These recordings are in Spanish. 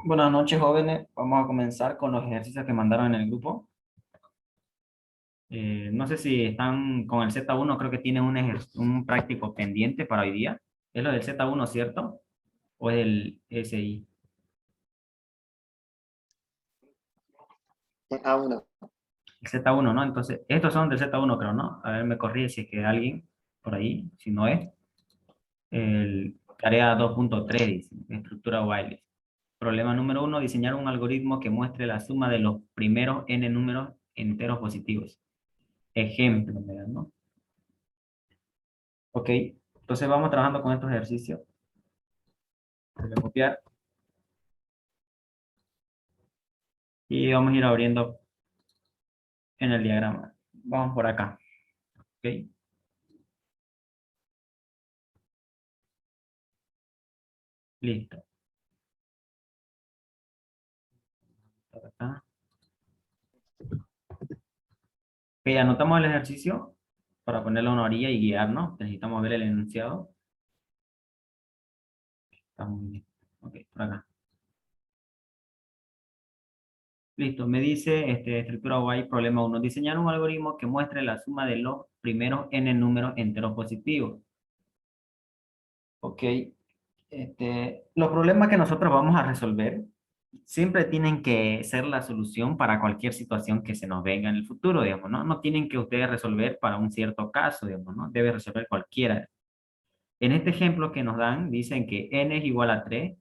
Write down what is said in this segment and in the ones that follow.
Buenas noches, jóvenes. Vamos a comenzar con los ejercicios que mandaron en el grupo. No sé si están con el Z1, creo que tienen un práctico pendiente para hoy día. ¿Es lo del Z1, cierto? ¿O es el SI? A1. El Z1, ¿no? Entonces, estos son del Z1, creo, ¿no? A ver, me corrige si es que alguien por ahí, si no es. Tarea 2.3 dice, estructura while. Problema número uno, diseñar un algoritmo que muestre la suma de los primeros n números enteros positivos. Ejemplo, ¿verdad? ¿No? Ok, entonces vamos trabajando con estos ejercicios. Voy a copiar y vamos a ir abriendo en el diagrama. Vamos por acá. Ok, listo. Por acá. Ok, anotamos el ejercicio para ponerlo a una orilla y guiarnos. Necesitamos ver el enunciado. Está muy bien. Ok, por acá. Listo, me dice estructura Y, problema uno. Diseñar un algoritmo que muestre la suma de los primeros n números enteros positivos. Ok, los problemas que nosotros vamos a resolver siempre tienen que ser la solución para cualquier situación que se nos venga en el futuro, digamos, ¿no? No tienen que ustedes resolver para un cierto caso, digamos, ¿no? Debe resolver cualquiera. En este ejemplo que nos dan, dicen que n es igual a 3.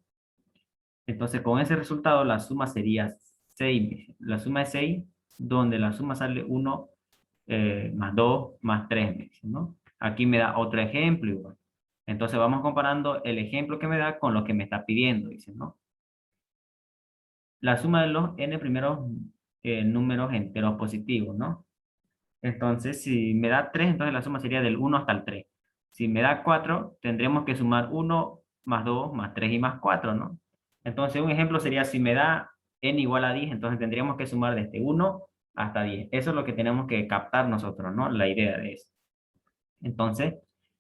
Entonces con ese resultado la suma sería 6. La suma es 6, donde la suma sale 1 más 2 más 3, me dicen, ¿no? Aquí me da otro ejemplo igual. Entonces vamos comparando el ejemplo que me da con lo que me está pidiendo, dicen, ¿no? La suma de los n primeros números enteros positivos, ¿no? Entonces, si me da 3, entonces la suma sería del 1 hasta el 3. Si me da 4, tendremos que sumar 1 más 2 más 3 y más 4, ¿no? Entonces, un ejemplo sería si me da n igual a 10, entonces tendríamos que sumar desde 1 hasta 10. Eso es lo que tenemos que captar nosotros, ¿no? La idea de eso. Entonces,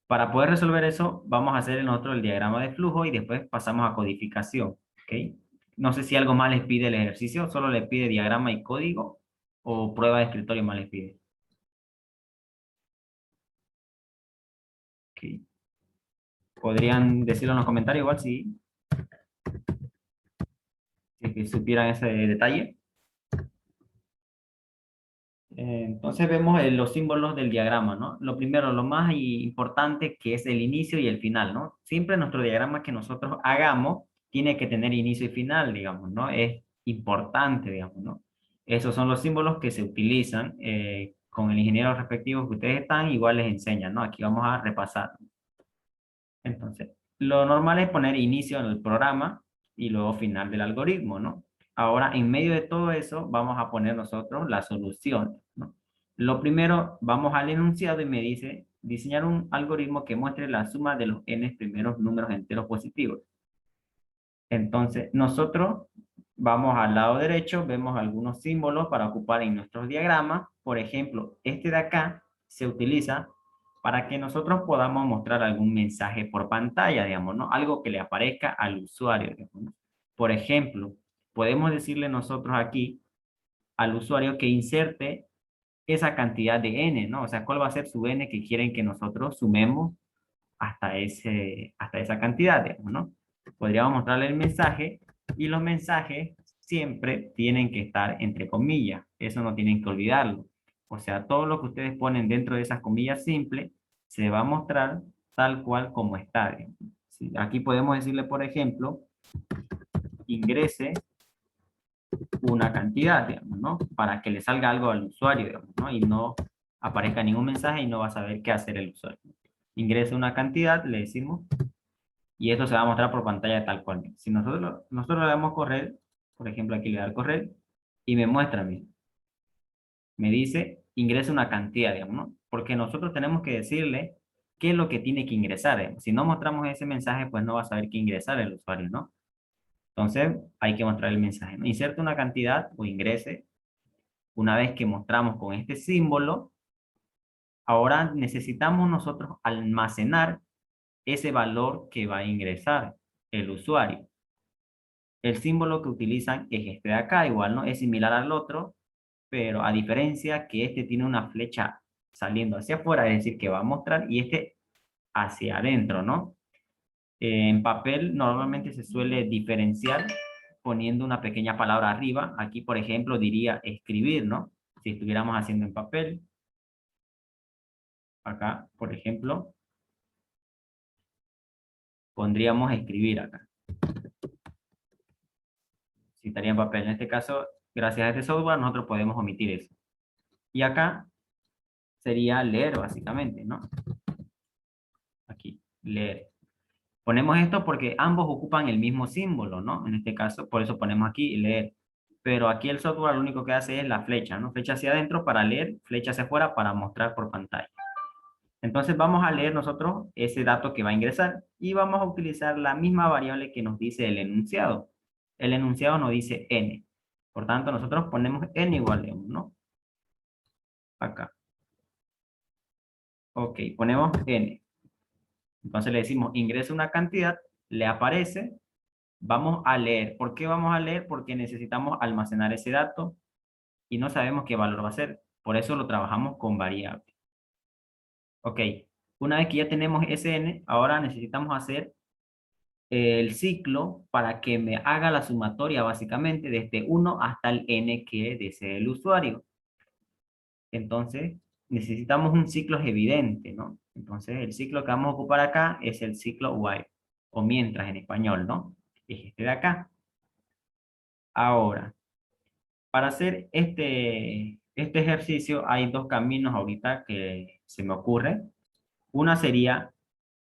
para poder resolver eso, vamos a hacer nosotros el diagrama de flujo y después pasamos a codificación, ¿ok? No sé si algo más les pide el ejercicio, solo le pide diagrama y código o prueba de escritorio más les pide. Ok. Podrían decirlo en los comentarios igual si es que supieran ese detalle. Entonces vemos los símbolos del diagrama, ¿no? Lo primero, lo más importante que es el inicio y el final, ¿no? Siempre nuestro diagrama que nosotros hagamos tiene que tener inicio y final, digamos, ¿no? Es importante, digamos, ¿no? Esos son los símbolos que se utilizan con el ingeniero respectivo que ustedes están, igual les enseñan, ¿no? Aquí vamos a repasar. Entonces, lo normal es poner inicio en el programa y luego final del algoritmo, ¿no? Ahora, en medio de todo eso, vamos a poner nosotros la solución, ¿no? Lo primero, vamos al enunciado y me dice diseñar un algoritmo que muestre la suma de los n primeros números enteros positivos. Entonces, nosotros vamos al lado derecho, vemos algunos símbolos para ocupar en nuestros diagramas. Por ejemplo, este de acá se utiliza para que nosotros podamos mostrar algún mensaje por pantalla, digamos, ¿no? Algo que le aparezca al usuario, digamos, ¿no? Por ejemplo, podemos decirle nosotros aquí al usuario que inserte esa cantidad de n, ¿no? O sea, ¿cuál va a ser su n que quieren que nosotros sumemos hasta esa cantidad, digamos, ¿no? Podríamos mostrarle el mensaje y los mensajes siempre tienen que estar entre comillas. Eso no tienen que olvidarlo. O sea, todo lo que ustedes ponen dentro de esas comillas simples se va a mostrar tal cual como está. ¿Sí? Aquí podemos decirle, por ejemplo, ingrese una cantidad, digamos, ¿no? Para que le salga algo al usuario, digamos, ¿no? Y no aparezca ningún mensaje y no va a saber qué hacer el usuario. Ingrese una cantidad, le decimos, y esto se va a mostrar por pantalla tal cual. Si nosotros le damos correr, por ejemplo, aquí le da correr, y me muestra, me dice, ingresa una cantidad, digamos, ¿no? Porque nosotros tenemos que decirle qué es lo que tiene que ingresar, digamos. Si no mostramos ese mensaje, pues no va a saber qué ingresar el usuario, ¿no? Entonces, hay que mostrar el mensaje, ¿no? Inserte una cantidad o ingrese. Una vez que mostramos con este símbolo, ahora necesitamos nosotros almacenar ese valor que va a ingresar el usuario. El símbolo que utilizan es este de acá, igual, ¿no? Es similar al otro, pero a diferencia que este tiene una flecha saliendo hacia afuera, es decir, que va a mostrar, y este hacia adentro, ¿no? En papel normalmente se suele diferenciar poniendo una pequeña palabra arriba. Aquí, por ejemplo, diría escribir, ¿no? Si estuviéramos haciendo en papel. Acá, por ejemplo, pondríamos escribir acá. Si estaría en papel. En este caso, gracias a este software, nosotros podemos omitir eso. Y acá sería leer, básicamente, ¿no? Aquí, leer. Ponemos esto porque ambos ocupan el mismo símbolo, ¿no? En este caso, por eso ponemos aquí leer. Pero aquí el software lo único que hace es la flecha, ¿no? Flecha hacia adentro para leer, flecha hacia afuera para mostrar por pantalla. Entonces vamos a leer nosotros ese dato que va a ingresar y vamos a utilizar la misma variable que nos dice el enunciado. El enunciado nos dice n. Por tanto, nosotros ponemos n igual a 1, ¿no? Acá. Ok, ponemos n. Entonces le decimos ingresa una cantidad, le aparece, vamos a leer. ¿Por qué vamos a leer? Porque necesitamos almacenar ese dato y no sabemos qué valor va a ser. Por eso lo trabajamos con variable. Ok, una vez que ya tenemos ese n, ahora necesitamos hacer el ciclo para que me haga la sumatoria básicamente desde 1 hasta el n que desee el usuario. Entonces, necesitamos un ciclo evidente, ¿no? Entonces, el ciclo que vamos a ocupar acá es el ciclo while, o mientras en español, ¿no? Es este de acá. Ahora, para hacer este ejercicio hay dos caminos ahorita que se me ocurre. Una sería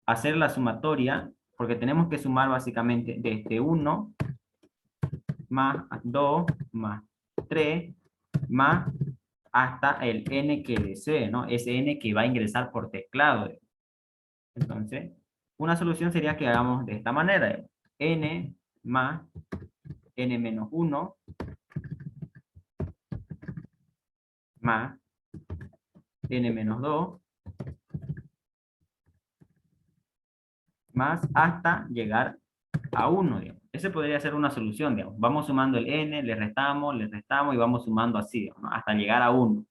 hacer la sumatoria, porque tenemos que sumar básicamente desde 1 más 2 más 3 más hasta el n que desee, ¿no? Ese n que va a ingresar por teclado. Entonces, una solución sería que hagamos de esta manera. N más n menos 1 más n menos 2 más hasta llegar a 1, digamos. Ese podría ser una solución, digamos. Vamos sumando el n, le restamos y vamos sumando así, digamos, ¿no? Hasta llegar a 1.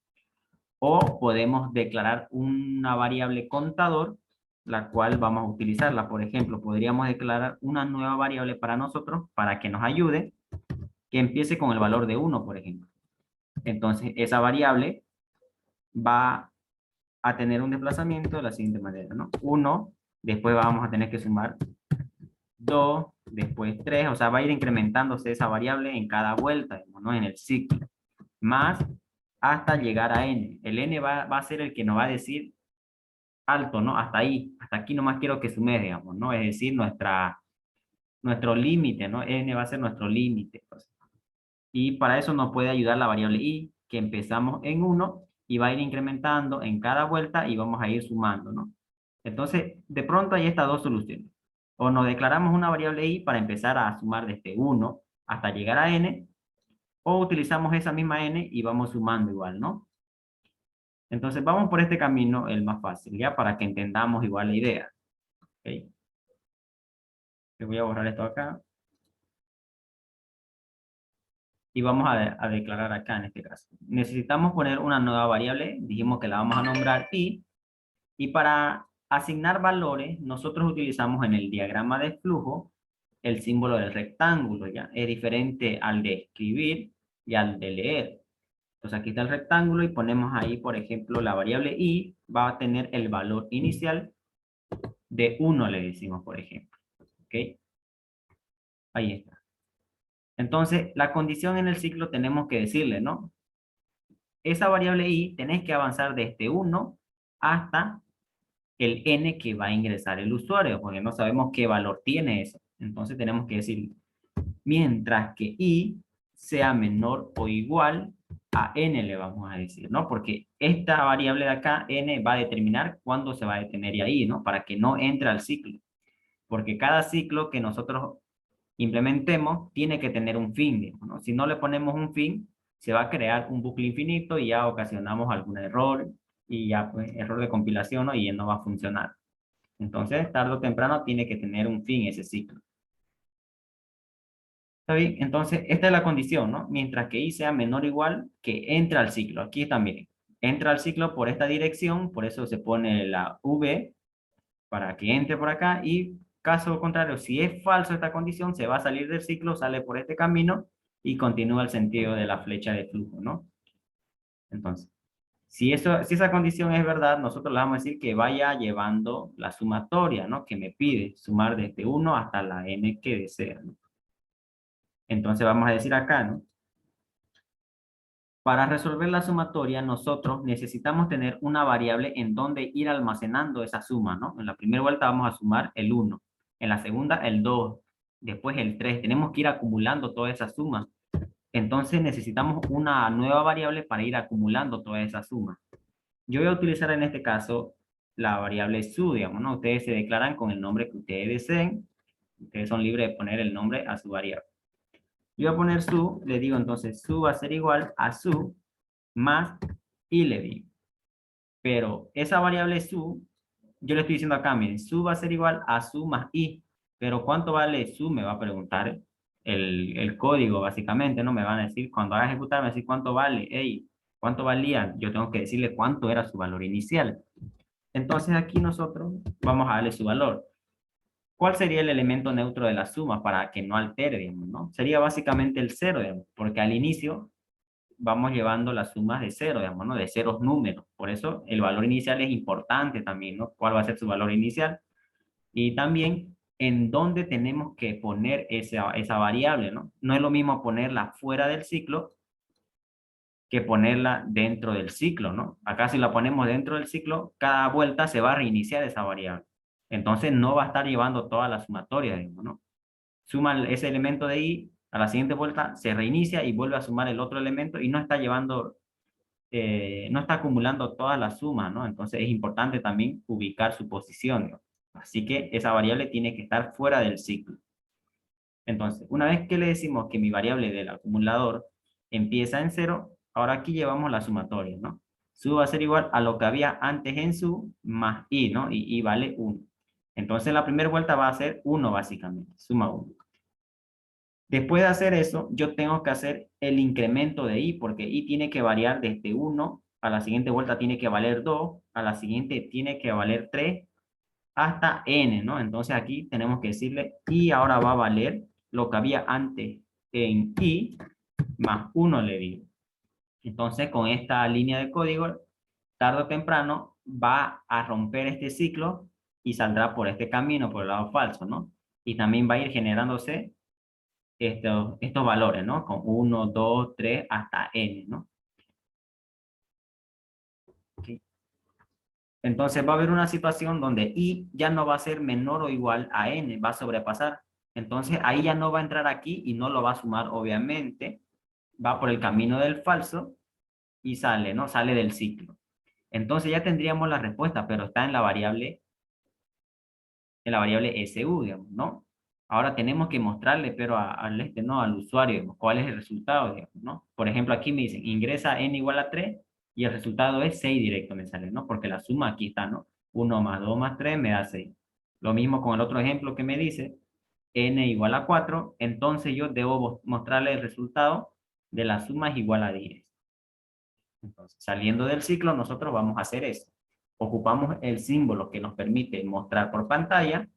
O podemos declarar una variable contador, la cual vamos a utilizarla. Por ejemplo, podríamos declarar una nueva variable para nosotros, para que nos ayude, que empiece con el valor de 1, por ejemplo. Entonces, esa variable va a tener un desplazamiento de la siguiente manera, ¿no? 1, después vamos a tener que sumar 2, después 3, o sea, va a ir incrementándose esa variable en cada vuelta, ¿no? En el ciclo, más hasta llegar a n. El n va a ser el que nos va a decir alto, ¿no? Hasta ahí, hasta aquí nomás quiero que sume, digamos, ¿no? Es decir, nuestro límite, ¿no? N va a ser nuestro límite, pues. Y para eso nos puede ayudar la variable i, que empezamos en 1 y va a ir incrementando en cada vuelta y vamos a ir sumando, ¿no? Entonces, de pronto hay estas dos soluciones. O nos declaramos una variable i para empezar a sumar desde 1 hasta llegar a n, o utilizamos esa misma n y vamos sumando igual, ¿no? Entonces, vamos por este camino, el más fácil, ¿ya? Para que entendamos igual la idea. ¿Ok? Le voy a borrar esto acá. Y vamos a declarar acá en este caso. Necesitamos poner una nueva variable, dijimos que la vamos a nombrar y para asignar valores, nosotros utilizamos en el diagrama de flujo el símbolo del rectángulo, ¿ya? Es diferente al de escribir y al de leer. Entonces aquí está el rectángulo y ponemos ahí, por ejemplo, la variable i va a tener el valor inicial de 1, le decimos, por ejemplo. ¿Ok? Ahí está. Entonces, la condición en el ciclo tenemos que decirle, ¿no? Esa variable i tenés que avanzar desde 1 hasta el n que va a ingresar el usuario, porque no sabemos qué valor tiene eso. Entonces tenemos que decir, mientras que i sea menor o igual a n, le vamos a decir, ¿no? Porque esta variable de acá, n, va a determinar cuándo se va a detener ahí, ¿no? Para que no entre al ciclo. Porque cada ciclo que nosotros implementemos tiene que tener un fin, digamos, ¿no? Si no le ponemos un fin, se va a crear un bucle infinito y ya ocasionamos algún error y ya pues error de compilación, ¿no? Y ya no va a funcionar. Entonces, tarde o temprano tiene que tener un fin ese ciclo. ¿Está bien? Entonces, esta es la condición, ¿no? Mientras que i sea menor o igual que entre al ciclo. Aquí también. Entra al ciclo por esta dirección, por eso se pone la v para que entre por acá y caso contrario, si es falso esta condición, se va a salir del ciclo, sale por este camino y continúa el sentido de la flecha de flujo, ¿no? Entonces, si esa condición es verdad, nosotros le vamos a decir que vaya llevando la sumatoria, ¿no? Que me pide sumar desde 1 hasta la n que desea, ¿no? Entonces vamos a decir acá, ¿no? Para resolver la sumatoria, nosotros necesitamos tener una variable en donde ir almacenando esa suma, ¿no? En la primera vuelta vamos a sumar el 1, en la segunda el 2, después el 3. Tenemos que ir acumulando toda esa suma. Entonces necesitamos una nueva variable para ir acumulando toda esa suma. Yo voy a utilizar en este caso la variable su, digamos, ¿no? Ustedes se declaran con el nombre que ustedes deseen. Ustedes son libres de poner el nombre a su variable. Yo voy a poner su, le digo entonces su va a ser igual a su más y le digo. Pero esa variable su, yo le estoy diciendo acá, miren, su va a ser igual a su más i. Pero ¿cuánto vale su? Me va a preguntar el código, básicamente, ¿no? Me van a decir, cuando haga ejecutar, me va a decir cuánto vale. Hey, ¿cuánto valía? Yo tengo que decirle cuánto era su valor inicial. Entonces aquí nosotros vamos a darle su valor. ¿Cuál sería el elemento neutro de la suma para que no altere, digamos, ¿no? Sería básicamente el cero, digamos, porque al inicio vamos llevando las sumas de cero, digamos, ¿no? De ceros números. Por eso el valor inicial es importante también, ¿no? ¿Cuál va a ser su valor inicial? Y también en dónde tenemos que poner esa variable, ¿no? No es lo mismo ponerla fuera del ciclo que ponerla dentro del ciclo, ¿no? Acá si la ponemos dentro del ciclo, cada vuelta se va a reiniciar esa variable. Entonces no va a estar llevando toda la sumatoria, digamos, ¿no? Suma ese elemento de i, a la siguiente vuelta se reinicia y vuelve a sumar el otro elemento y no está llevando, no está acumulando todas las sumas, ¿no? Entonces es importante también ubicar su posición, ¿no? Así que esa variable tiene que estar fuera del ciclo. Entonces, una vez que le decimos que mi variable del acumulador empieza en cero, ahora aquí llevamos la sumatoria, ¿no? Su va a ser igual a lo que había antes en su más i, ¿no? Y i vale 1. Entonces la primera vuelta va a ser 1 básicamente, suma 1. Después de hacer eso, yo tengo que hacer el incremento de i, porque i tiene que variar desde 1, a la siguiente vuelta tiene que valer 2, a la siguiente tiene que valer 3, hasta n, ¿no? Entonces aquí tenemos que decirle i ahora va a valer lo que había antes en i más 1 le digo. Entonces con esta línea de código, tarde o temprano va a romper este ciclo y saldrá por este camino, por el lado falso, ¿no? Y también va a ir generándose estos valores, ¿no? Con 1, 2, 3, hasta n, ¿no? Okay. Entonces va a haber una situación donde i ya no va a ser menor o igual a n, va a sobrepasar. Entonces ahí ya no va a entrar aquí y no lo va a sumar, obviamente. Va por el camino del falso y sale, ¿no? Sale del ciclo. Entonces ya tendríamos la respuesta, pero está en la variable SU, digamos, ¿no? Ahora tenemos que mostrarle, pero ¿no? Al usuario, digamos, cuál es el resultado, digamos, ¿no? Por ejemplo, aquí me dicen, ingresa n igual a 3 y el resultado es 6 directo me sale, ¿no? Porque la suma aquí está, ¿no? 1 más 2 más 3 me da 6. Lo mismo con el otro ejemplo que me dice, n igual a 4, entonces yo debo mostrarle el resultado de la suma es igual a 10. Entonces, saliendo del ciclo, nosotros vamos a hacer eso. Ocupamos el símbolo que nos permite mostrar por pantalla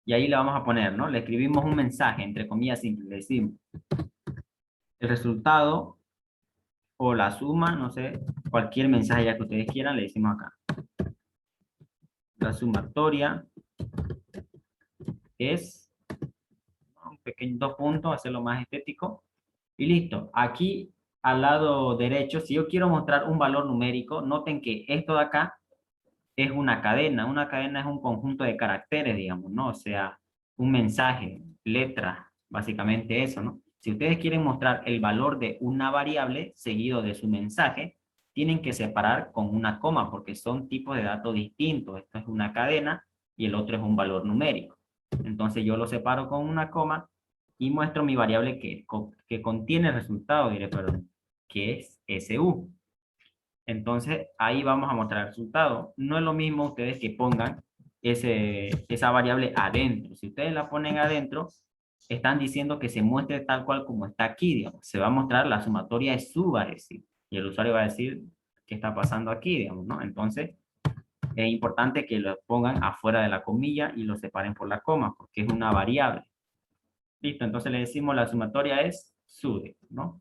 y ahí le vamos a poner, ¿no? Le escribimos un mensaje, entre comillas simple, le decimos el resultado o la suma, no sé, cualquier mensaje ya que ustedes quieran, le decimos acá. La sumatoria es, ¿no? Un pequeño 2 puntos, hacerlo más estético. Y listo. Aquí al lado derecho, si yo quiero mostrar un valor numérico, noten que esto de acá es una cadena. Una cadena es un conjunto de caracteres, digamos, ¿no? O sea, un mensaje, letras, básicamente eso, ¿no? Si ustedes quieren mostrar el valor de una variable seguido de su mensaje, tienen que separar con una coma porque son tipos de datos distintos. Esto es una cadena y el otro es un valor numérico. Entonces yo lo separo con una coma y muestro mi variable que contiene el resultado, diré, perdón, que es SU. Entonces, ahí vamos a mostrar el resultado. No es lo mismo ustedes que pongan esa variable adentro. Si ustedes la ponen adentro, están diciendo que se muestre tal cual como está aquí, digamos. Se va a mostrar la sumatoria de su va a decir. Y el usuario va a decir qué está pasando aquí, digamos, ¿no? Entonces, es importante que lo pongan afuera de la comilla y lo separen por la coma, porque es una variable. Listo, entonces le decimos la sumatoria es SUDE, ¿no?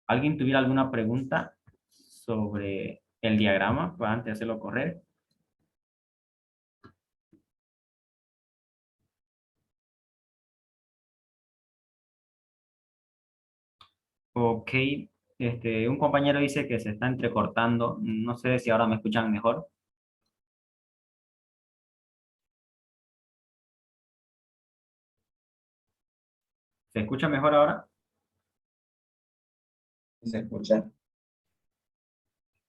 ¿Alguien tuviera alguna pregunta sobre el diagrama para antes de hacerlo correr? Ok, un compañero dice que se está entrecortando. No sé si ahora me escuchan mejor. ¿Se escucha mejor ahora? Se escucha.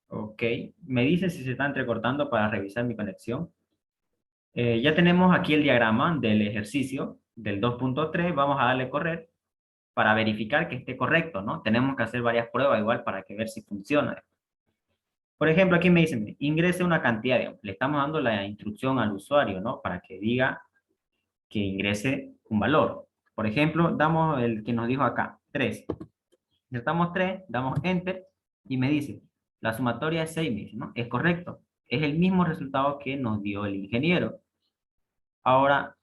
Ok, me dice si se está entrecortando para revisar mi conexión. Ya tenemos aquí el diagrama del ejercicio del 2.3. Vamos a darle correr para verificar que esté correcto, ¿no? Tenemos que hacer varias pruebas igual para que ver si funciona. Por ejemplo, aquí me dicen, ingrese una cantidad, digamos. Le estamos dando la instrucción al usuario, ¿no? Para que diga que ingrese un valor. Por ejemplo, damos el que nos dijo acá, 3. Insertamos 3, damos Enter y me dice, la sumatoria es 6, me dice, ¿no? Es correcto. Es el mismo resultado que nos dio el ingeniero. Ahora,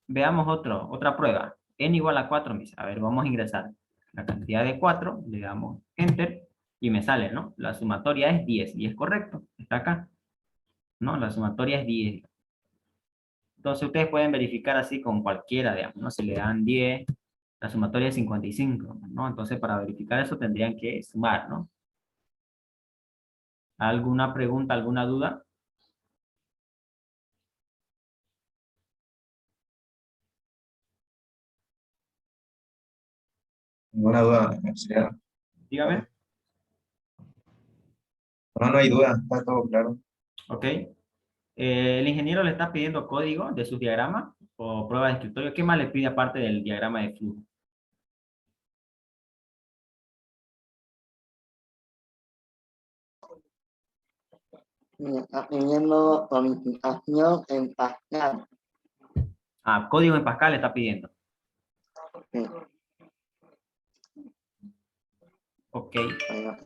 veamos otra prueba. N igual a 4, me dice. A ver, vamos a ingresar la cantidad de 4, le damos Enter y me sale, ¿no? La sumatoria es 10 y es correcto. Está acá, ¿no? La sumatoria es 10. Entonces ustedes pueden verificar así con cualquiera, digamos, ¿no? Si le dan 10, la sumatoria es 55, ¿no? Entonces para verificar eso tendrían que sumar, ¿no? ¿Alguna pregunta, alguna duda? Ninguna duda, sería. Dígame. No, no hay duda, está todo claro. Ok. El ingeniero le está pidiendo código de su diagrama o prueba de escritorio. ¿Qué más le pide aparte del diagrama de flujo? Haciendo unificación en Pascal. Ah, código en Pascal le está pidiendo. Sí, Ok. bueno,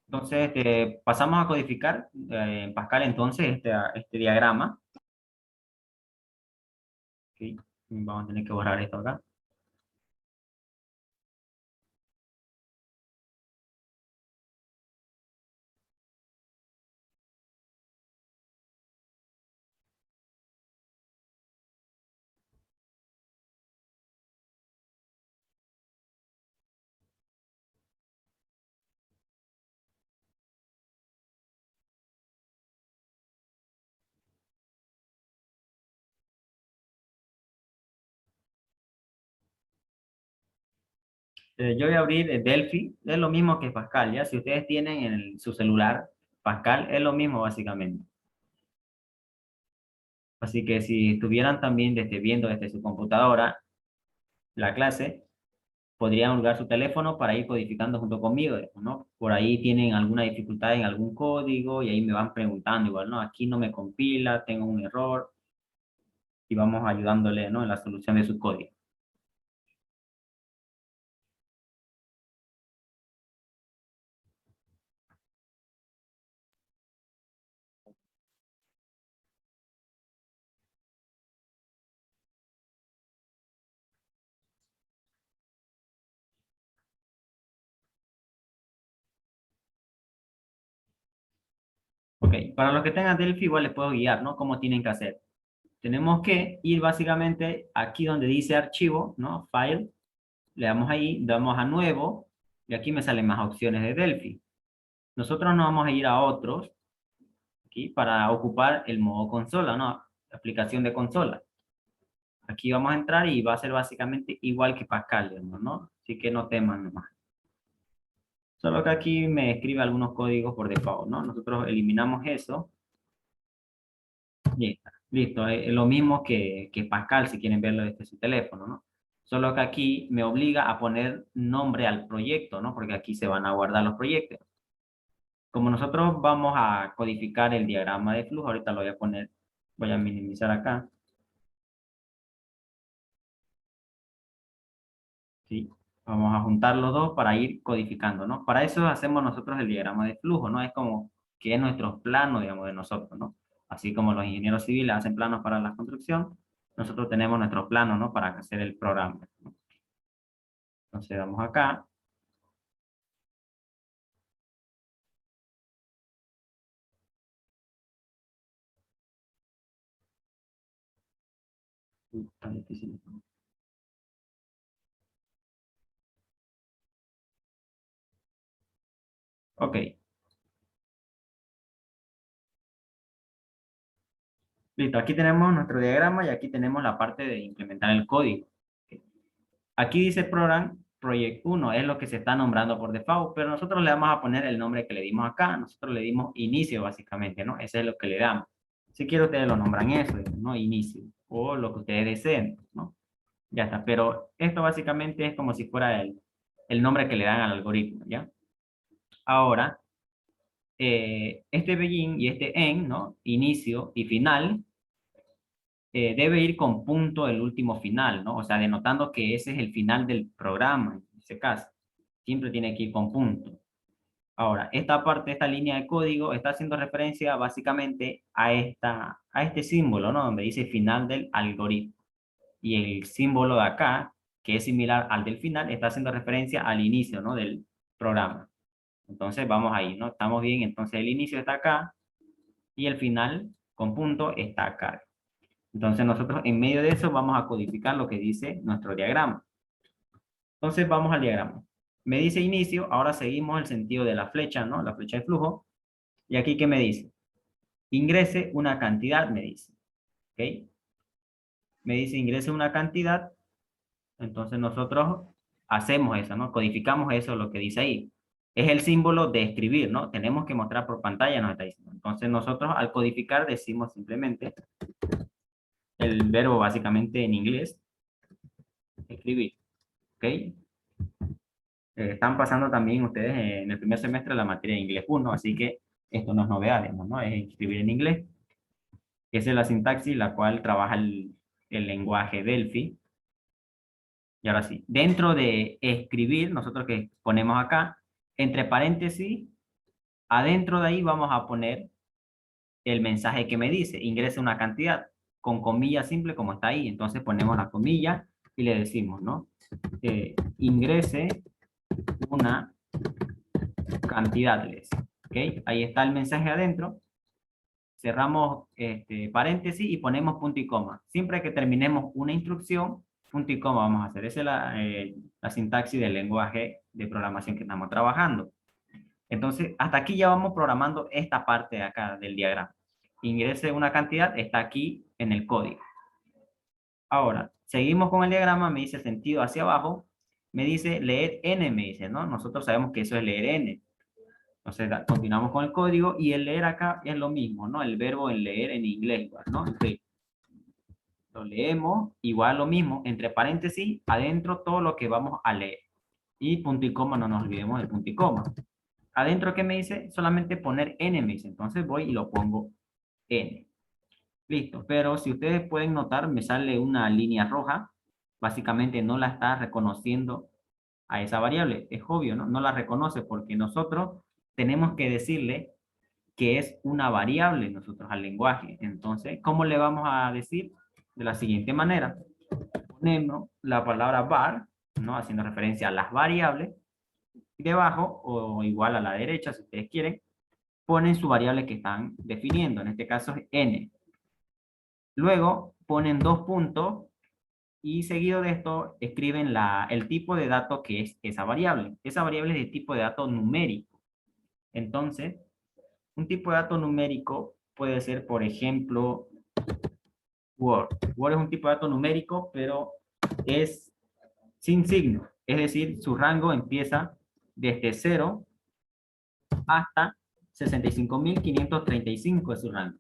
Entonces, pasamos a codificar en Pascal entonces este diagrama. Ok. Vamos a tener que borrar esto acá. Yo voy a abrir Delphi, es lo mismo que Pascal, ¿ya? Si ustedes tienen en su celular Pascal, es lo mismo básicamente. Así que si estuvieran también viendo desde su computadora la clase, podrían usar su teléfono para ir codificando junto conmigo, ¿no? Por ahí tienen alguna dificultad en algún código y ahí me van preguntando igual, ¿no? Aquí no me compila, tengo un error y vamos ayudándole, ¿no? En la solución de su código. Ok, para los que tengan Delphi igual les puedo guiar, ¿no? Cómo tienen que hacer. Tenemos que ir básicamente aquí donde dice archivo, ¿no? File, le damos ahí, damos a nuevo y aquí me salen más opciones de Delphi. Nosotros nos vamos a ir a otros, aquí, para ocupar el modo consola, ¿no? Aplicación de consola. Aquí vamos a entrar y va a ser básicamente igual que Pascal, digamos, ¿no? Así que no teman nomás. Solo que aquí me escribe algunos códigos por default, ¿no? Nosotros eliminamos eso. Y está. Listo, es lo mismo que Pascal si quieren verlo desde su teléfono, ¿no? Solo que aquí me obliga a poner nombre al proyecto, ¿no? Porque aquí se van a guardar los proyectos. Como nosotros vamos a codificar el diagrama de flujo, ahorita lo voy a poner Voy a minimizar acá. ¿Sí? Vamos a juntar los dos para ir codificando, ¿no? Para eso hacemos nosotros el diagrama de flujo, ¿no? Es como que es nuestro plano, digamos, de nosotros, ¿no? Así como los ingenieros civiles hacen planos para la construcción, nosotros tenemos nuestro plano, ¿no? Para hacer el programa, ¿no? Entonces vamos acá. Está difícil. Ok, listo. Aquí tenemos nuestro diagrama y aquí tenemos la parte de implementar el código. Aquí dice Program Project 1, es lo que se está nombrando por default, pero nosotros le vamos a poner el nombre que le dimos acá. Nosotros le dimos inicio, básicamente, ¿no? Ese es lo que le damos. Si quieren, ustedes lo nombran eso, ¿no? Inicio, o lo que ustedes deseen, ¿no? Ya está, pero esto básicamente es como si fuera el nombre que le dan al algoritmo, ¿ya? Ahora, este begin y este end, ¿no? Inicio y final, debe ir con punto el último final, ¿no? O sea, denotando que ese es el final del programa, en ese caso. Siempre tiene que ir con punto. Ahora, esta parte, esta línea de código está haciendo referencia básicamente a este símbolo, ¿no? Donde dice final del algoritmo. Y el símbolo de acá, que es similar al del final, está haciendo referencia al inicio, ¿no? Del programa. Entonces, vamos ahí, ¿no? Estamos bien, entonces el inicio está acá y el final con punto está acá. Entonces nosotros en medio de eso vamos a codificar lo que dice nuestro diagrama. Entonces vamos al diagrama. Me dice inicio, ahora seguimos el sentido de la flecha, ¿no? La flecha de flujo. Y aquí, ¿qué me dice? Ingrese una cantidad, me dice. ¿Ok? Me dice ingrese una cantidad. Entonces nosotros hacemos eso, ¿no? Codificamos eso, lo que dice ahí. Es el símbolo de escribir, ¿no? Tenemos que mostrar por pantalla, nos está diciendo. Entonces nosotros al codificar decimos simplemente el verbo básicamente en inglés, escribir. ¿Ok? Están pasando también ustedes en el primer semestre la materia de inglés 1, así que esto no es novedad, digamos, ¿no? Es escribir en inglés. Esa es la sintaxis, la cual trabaja el lenguaje Delphi. Y ahora sí, dentro de escribir, nosotros que ponemos acá, entre paréntesis, adentro de ahí vamos a poner el mensaje que me dice, ingrese una cantidad, con comilla simple como está ahí. Entonces ponemos la comilla y le decimos, ¿no? Ingrese una cantidad, les. ¿Ok? Ahí está el mensaje adentro. Cerramos paréntesis y ponemos punto y coma. Siempre que terminemos una instrucción, punto y coma vamos a hacer. Esa es la sintaxis del lenguaje de programación que estamos trabajando. Entonces, hasta aquí ya vamos programando esta parte de acá del diagrama. Ingrese una cantidad, está aquí en el código. Ahora, seguimos con el diagrama, me dice sentido hacia abajo, me dice leer n, me dice, ¿no? Nosotros sabemos que eso es leer n. Entonces, continuamos con el código y el leer acá es lo mismo, ¿no? El verbo en leer en inglés igual, ¿no? Entonces, lo leemos igual lo mismo, entre paréntesis, adentro todo lo que vamos a leer. Y punto y coma, no nos olvidemos del punto y coma. Adentro, ¿qué me dice? Solamente poner n, me dice. Entonces voy y lo pongo n. Listo, pero si ustedes pueden notar, me sale una línea roja. Básicamente no la está reconociendo a esa variable. Es obvio, ¿no? No la reconoce porque nosotros tenemos que decirle que es una variable nosotros al lenguaje. Entonces, ¿cómo le vamos a decir? De la siguiente manera. Ponemos la palabra var, ¿no? Haciendo referencia a las variables. Y debajo, o igual a la derecha, si ustedes quieren, ponen su variable que están definiendo. En este caso es n. Luego ponen dos puntos y seguido de esto escriben el tipo de dato que es esa variable. Esa variable es de tipo de dato numérico. Entonces, un tipo de dato numérico puede ser, por ejemplo, Word. Word es un tipo de dato numérico, pero es sin signo. Es decir, su rango empieza desde 0 hasta 65.535 es su rango.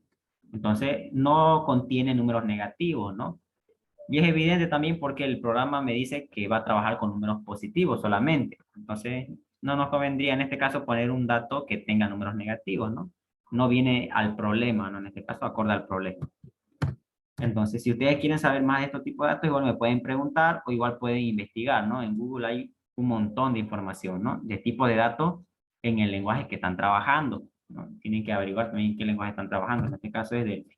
Entonces, no contiene números negativos, ¿no? Y es evidente también porque el programa me dice que va a trabajar con números positivos solamente. Entonces, no nos convendría en este caso poner un dato que tenga números negativos, ¿no? No viene al problema, ¿no? En este caso, acorde al problema. Entonces, si ustedes quieren saber más de estos tipos de datos, igual me pueden preguntar o igual pueden investigar, ¿no? En Google hay un montón de información, ¿no? De tipo de datos en el lenguaje que están trabajando, ¿no? Tienen que averiguar también en qué lenguaje están trabajando. En este caso es Delphi.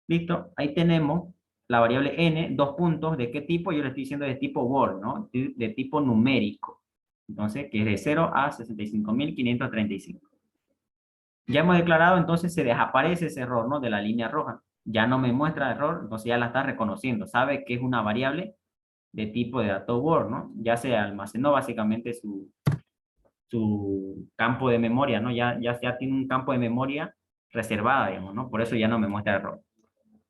Listo, ahí tenemos la variable n, dos puntos, ¿de qué tipo? Yo le estoy diciendo de tipo Word, ¿no? De tipo numérico. Entonces, que es de 0 a 65.535. Ya hemos declarado, entonces se desaparece ese error, ¿no? De la línea roja. Ya no me muestra error, entonces ya la está reconociendo. Sabe que es una variable de tipo de dato Word, ¿no? Ya se almacenó básicamente su campo de memoria, ¿no? Ya tiene un campo de memoria reservada, digamos, ¿no? Por eso ya no me muestra error.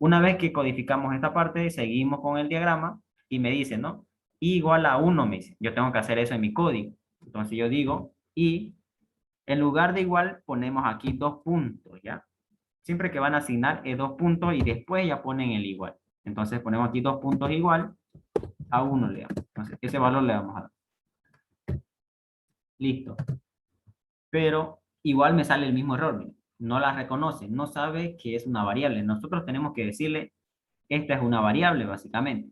Una vez que codificamos esta parte, seguimos con el diagrama y me dice, ¿no? I igual a 1, me dice. Yo tengo que hacer eso en mi código. Entonces yo digo, y en lugar de igual, ponemos aquí dos puntos, ¿ya? Siempre que van a asignar es dos puntos y después ya ponen el igual. Entonces ponemos aquí dos puntos igual a 1 le damos. Entonces ese valor le vamos a dar. Listo. Pero igual me sale el mismo error. Miren. No la reconoce, no sabe que es una variable. Nosotros tenemos que decirle, esta es una variable básicamente.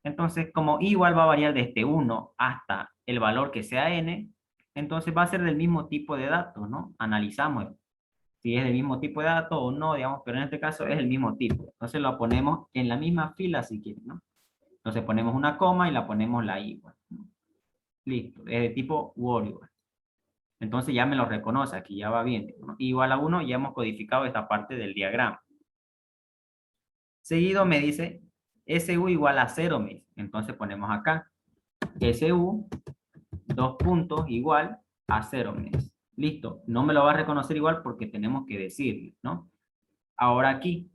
Entonces, como igual va a variar desde 1 hasta el valor que sea n, entonces va a ser del mismo tipo de datos, ¿no? Analizamos si es del mismo tipo de datos o no, digamos, pero en este caso es el mismo tipo. Entonces lo ponemos en la misma fila si quieren, ¿no? Entonces ponemos una coma y la ponemos la igual, ¿no? Listo, es de tipo Word igual. Entonces ya me lo reconoce, aquí ya va bien, ¿no? Igual a 1, ya hemos codificado esta parte del diagrama. Seguido me dice SU igual a 0, me dice. Entonces ponemos acá SU, dos puntos, igual a 0, me dice. Listo, no me lo va a reconocer igual porque tenemos que decirle, ¿no? Ahora aquí,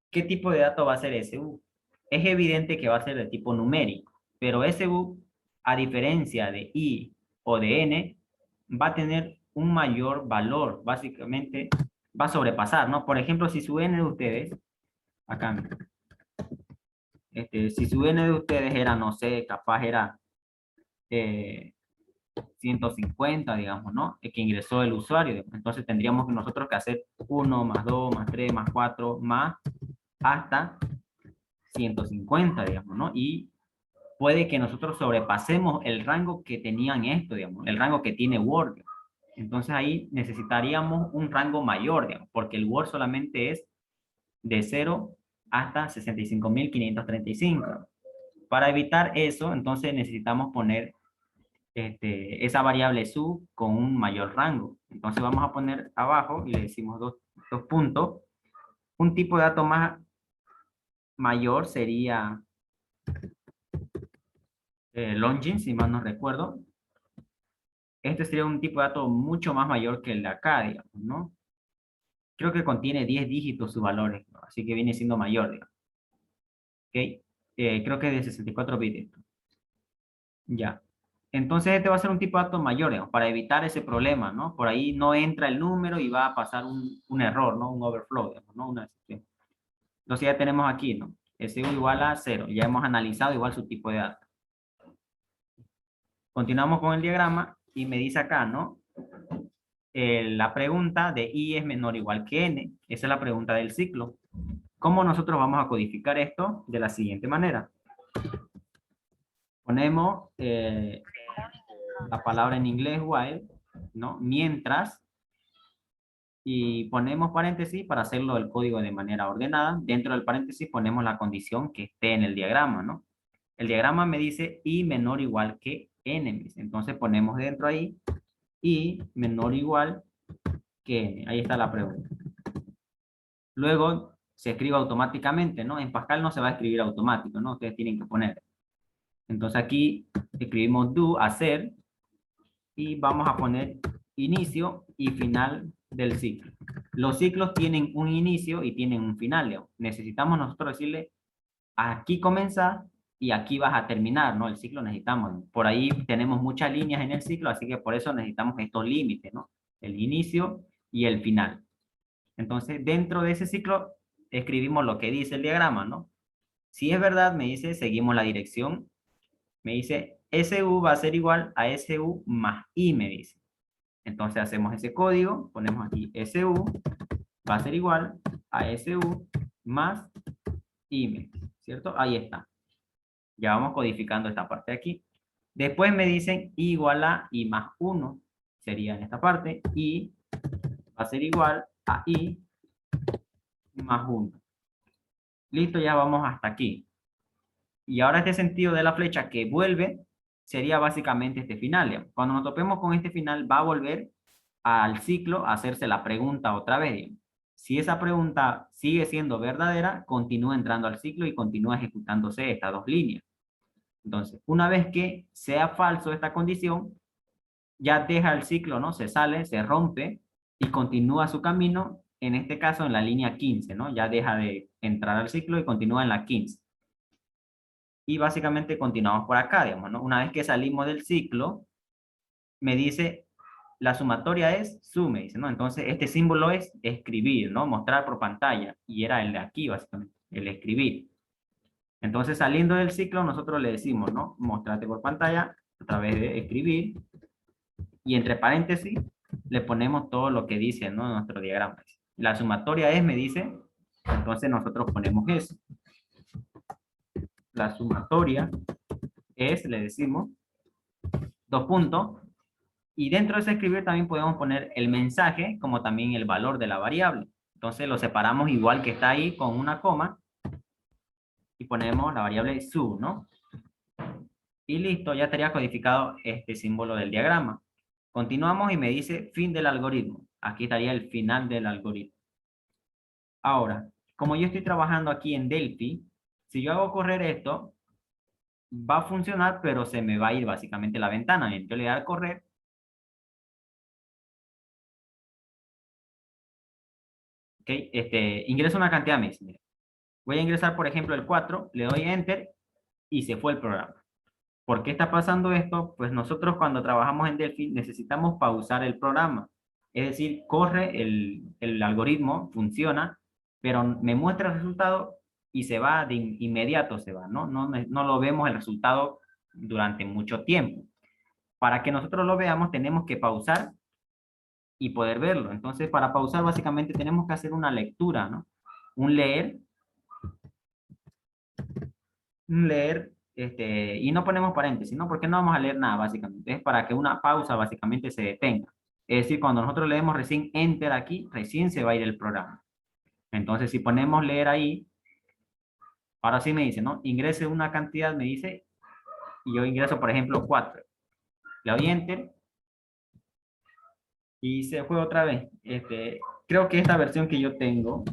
¿qué tipo de dato va a ser SU? Es evidente que va a ser de tipo numérico, pero SU, a diferencia de I o de N, va a tener un mayor valor, básicamente va a sobrepasar, ¿no? Por ejemplo, si su N de ustedes, acá, si su N de ustedes era, no sé, capaz era 150, digamos, ¿no? Que ingresó el usuario, entonces tendríamos nosotros que hacer 1 más 2 más 3 más 4 más hasta 150, digamos, ¿no? Y puede que nosotros sobrepasemos el rango que tenían esto, digamos, el rango que tiene Word. Digamos. Entonces ahí necesitaríamos un rango mayor, digamos, porque el Word solamente es de 0 hasta 65.535. Para evitar eso, entonces necesitamos poner esa variable sub con un mayor rango. Entonces vamos a poner abajo y le decimos dos puntos. Un tipo de dato más mayor sería longin, si mal no recuerdo. Este sería un tipo de dato mucho más mayor que el de acá, digamos, ¿no? Creo que contiene 10 dígitos sus valores, ¿no? Así que viene siendo mayor, digamos. ¿Ok? Creo que es de 64 bits. Esto. Ya. Entonces este va a ser un tipo de dato mayor, digamos, para evitar ese problema, ¿no? Por ahí no entra el número y va a pasar un error, ¿no? Un overflow, digamos, ¿no? Una excepción. Entonces ya tenemos aquí, ¿no? SU igual a 0. Ya hemos analizado igual su tipo de dato. Continuamos con el diagrama y me dice acá, ¿no? La pregunta de I es menor o igual que N. Esa es la pregunta del ciclo. ¿Cómo nosotros vamos a codificar esto? De la siguiente manera. Ponemos la palabra en inglés while, ¿no? Mientras, y ponemos paréntesis para hacerlo el código de manera ordenada. Dentro del paréntesis ponemos la condición que esté en el diagrama, ¿no? El diagrama me dice I menor o igual que N. Entonces ponemos dentro ahí I menor o igual que N. Ahí está la pregunta. Luego se escribe automáticamente, ¿no? En Pascal no se va a escribir automático, ¿no? Ustedes tienen que poner. Entonces aquí escribimos do, hacer, y vamos a poner inicio y final del ciclo. Los ciclos tienen un inicio y tienen un final, Leo. Necesitamos nosotros decirle, aquí comienza y aquí vas a terminar, ¿no? El ciclo necesitamos. Por ahí tenemos muchas líneas en el ciclo, así que por eso necesitamos estos límites, ¿no? El inicio y el final. Entonces, dentro de ese ciclo, escribimos lo que dice el diagrama, ¿no? Si es verdad, me dice, seguimos la dirección. Me dice, SU va a ser igual a SU más I, me dice. Entonces, hacemos ese código, ponemos aquí SU va a ser igual a SU más email, ¿cierto? Ahí está. Ya vamos codificando esta parte de aquí. Después me dicen igual a i más 1. Sería en esta parte. Y va a ser igual a i más 1. Listo, ya vamos hasta aquí. Y ahora este sentido de la flecha que vuelve sería básicamente este final. Digamos. Cuando nos topemos con este final va a volver al ciclo a hacerse la pregunta otra vez. Digamos. Si esa pregunta sigue siendo verdadera, continúa entrando al ciclo y continúa ejecutándose estas dos líneas. Entonces, una vez que sea falso esta condición, ya deja el ciclo, ¿no? Se sale, se rompe y continúa su camino, en este caso en la línea 15, ¿no? Ya deja de entrar al ciclo y continúa en la 15. Y básicamente continuamos por acá, digamos, ¿no? Una vez que salimos del ciclo, me dice, la sumatoria es sume, dice, ¿no? Entonces, este símbolo es escribir, ¿no? Mostrar por pantalla. Y era el de aquí, básicamente, el escribir. Entonces, saliendo del ciclo, nosotros le decimos, ¿no? Mostrarte por pantalla a través de escribir. Y entre paréntesis, le ponemos todo lo que dice, ¿no? Nuestro diagrama. La sumatoria es, me dice, entonces nosotros ponemos eso. La sumatoria es, le decimos, dos puntos. Y dentro de ese escribir también podemos poner el mensaje, como también el valor de la variable. Entonces lo separamos igual que está ahí con una coma. Y ponemos la variable su, ¿no? Y listo, ya estaría codificado este símbolo del diagrama. Continuamos y me dice fin del algoritmo. Aquí estaría el final del algoritmo. Ahora, como yo estoy trabajando aquí en Delphi, si yo hago correr esto, va a funcionar, pero se me va a ir básicamente la ventana. Yo le doy a correr. Ok, ingreso una cantidad, me dice, mira. Voy a ingresar, por ejemplo, el 4, le doy Enter y se fue el programa. ¿Por qué está pasando esto? Pues nosotros cuando trabajamos en Delphi necesitamos pausar el programa. Es decir, corre el algoritmo, funciona, pero me muestra el resultado y se va de inmediato, se va, ¿no? No lo vemos el resultado durante mucho tiempo. Para que nosotros lo veamos tenemos que pausar y poder verlo. Entonces, para pausar básicamente tenemos que hacer una lectura, ¿no? Un leer, y no ponemos paréntesis, ¿no? Porque no vamos a leer nada, básicamente. Es para que una pausa, básicamente, se detenga. Es decir, cuando nosotros leemos recién Enter aquí, recién se va a ir el programa. Entonces, si ponemos leer ahí, ahora sí me dice, ¿no? Ingrese una cantidad, me dice, y yo ingreso, por ejemplo, 4. Le doy Enter, y se fue otra vez. Creo que esta versión que yo tengo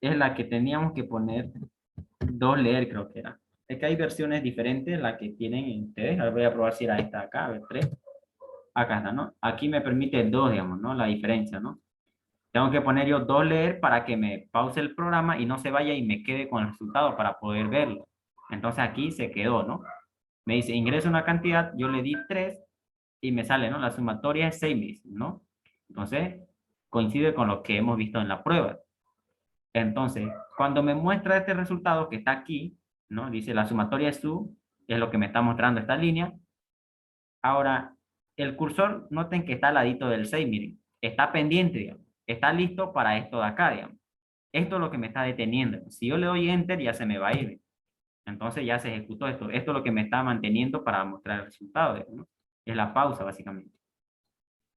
es la que teníamos que poner 2 leer, creo que era. Es que hay versiones diferentes, la que tienen ustedes. Ahora voy a probar si era esta acá, a ver, 3. Acá está, ¿no? Aquí me permite 2, digamos, ¿no? La diferencia, ¿no? Tengo que poner yo 2 leer para que me pause el programa y no se vaya y me quede con el resultado para poder verlo. Entonces aquí se quedó, ¿no? Me dice, ingresa una cantidad, yo le di 3 y me sale, ¿no? La sumatoria es 6, ¿no? Entonces, coincide con lo que hemos visto en la prueba. Entonces, cuando me muestra este resultado que está aquí, ¿no? Dice la sumatoria es su, es lo que me está mostrando esta línea. Ahora, el cursor, noten que está al ladito del 6, miren. Está pendiente, digamos. Está listo para esto de acá, digamos. Esto es lo que me está deteniendo. Si yo le doy Enter, ya se me va a ir. Entonces ya se ejecutó esto. Esto es lo que me está manteniendo para mostrar el resultado, digamos, ¿no? Es la pausa, básicamente.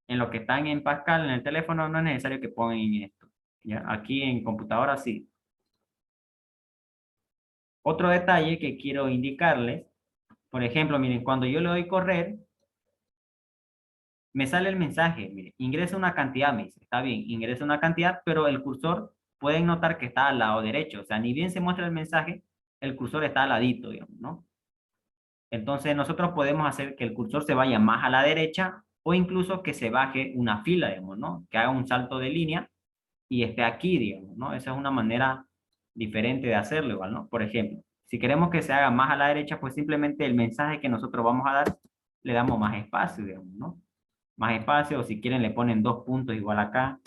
En lo que están en Pascal, en el teléfono, no es necesario que pongan esto. ¿Ya? Aquí en computadora sí. Otro detalle que quiero indicarles, por ejemplo, miren, cuando yo le doy correr, me sale el mensaje, miren, ingresa una cantidad, me dice, está bien, ingresa una cantidad, pero el cursor, pueden notar que está al lado derecho, o sea, ni bien se muestra el mensaje, el cursor está al ladito, digamos, ¿no? Entonces nosotros podemos hacer que el cursor se vaya más a la derecha o incluso que se baje una fila, digamos, ¿no? Que haga un salto de línea y esté aquí, digamos, ¿no? Esa es una manera diferente de hacerlo igual, ¿no? Por ejemplo, si queremos que se haga más a la derecha, pues simplemente el mensaje que nosotros vamos a dar, le damos más espacio, digamos, ¿no? Más espacio, o si quieren le ponen 2 puntos igual acá.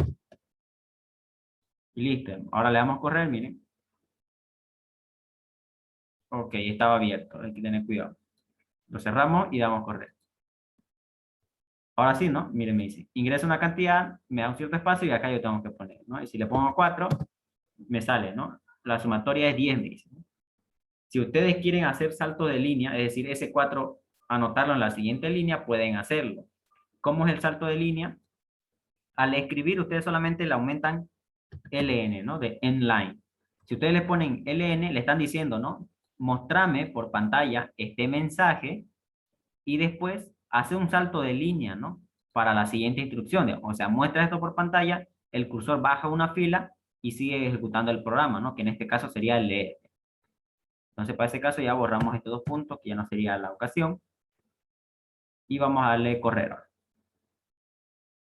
Y listo. Ahora le damos correr, miren. Ok, estaba abierto, hay que tener cuidado. Lo cerramos y damos correr. Ahora sí, ¿no? Miren, me dice, ingresa una cantidad, me da un cierto espacio y acá yo tengo que poner, ¿no? Y si le pongo 4, me sale, ¿no? la sumatoria es 10, me dice. Si ustedes quieren hacer salto de línea, es decir, ese 4, anotarlo en la siguiente línea, pueden hacerlo. ¿Cómo es el salto de línea? Al escribir, ustedes solamente le aumentan ln, ¿no? De nline. Si ustedes le ponen ln, le están diciendo, ¿no? Mostrame por pantalla este mensaje y después hace un salto de línea, ¿no? Para la siguiente instrucción. O sea, muestra esto por pantalla, el cursor baja una fila y sigue ejecutando el programa, ¿no? Que en este caso sería el leer. Entonces, para ese caso ya borramos estos 2 puntos, que ya no sería la ocasión. Y vamos a darle correr.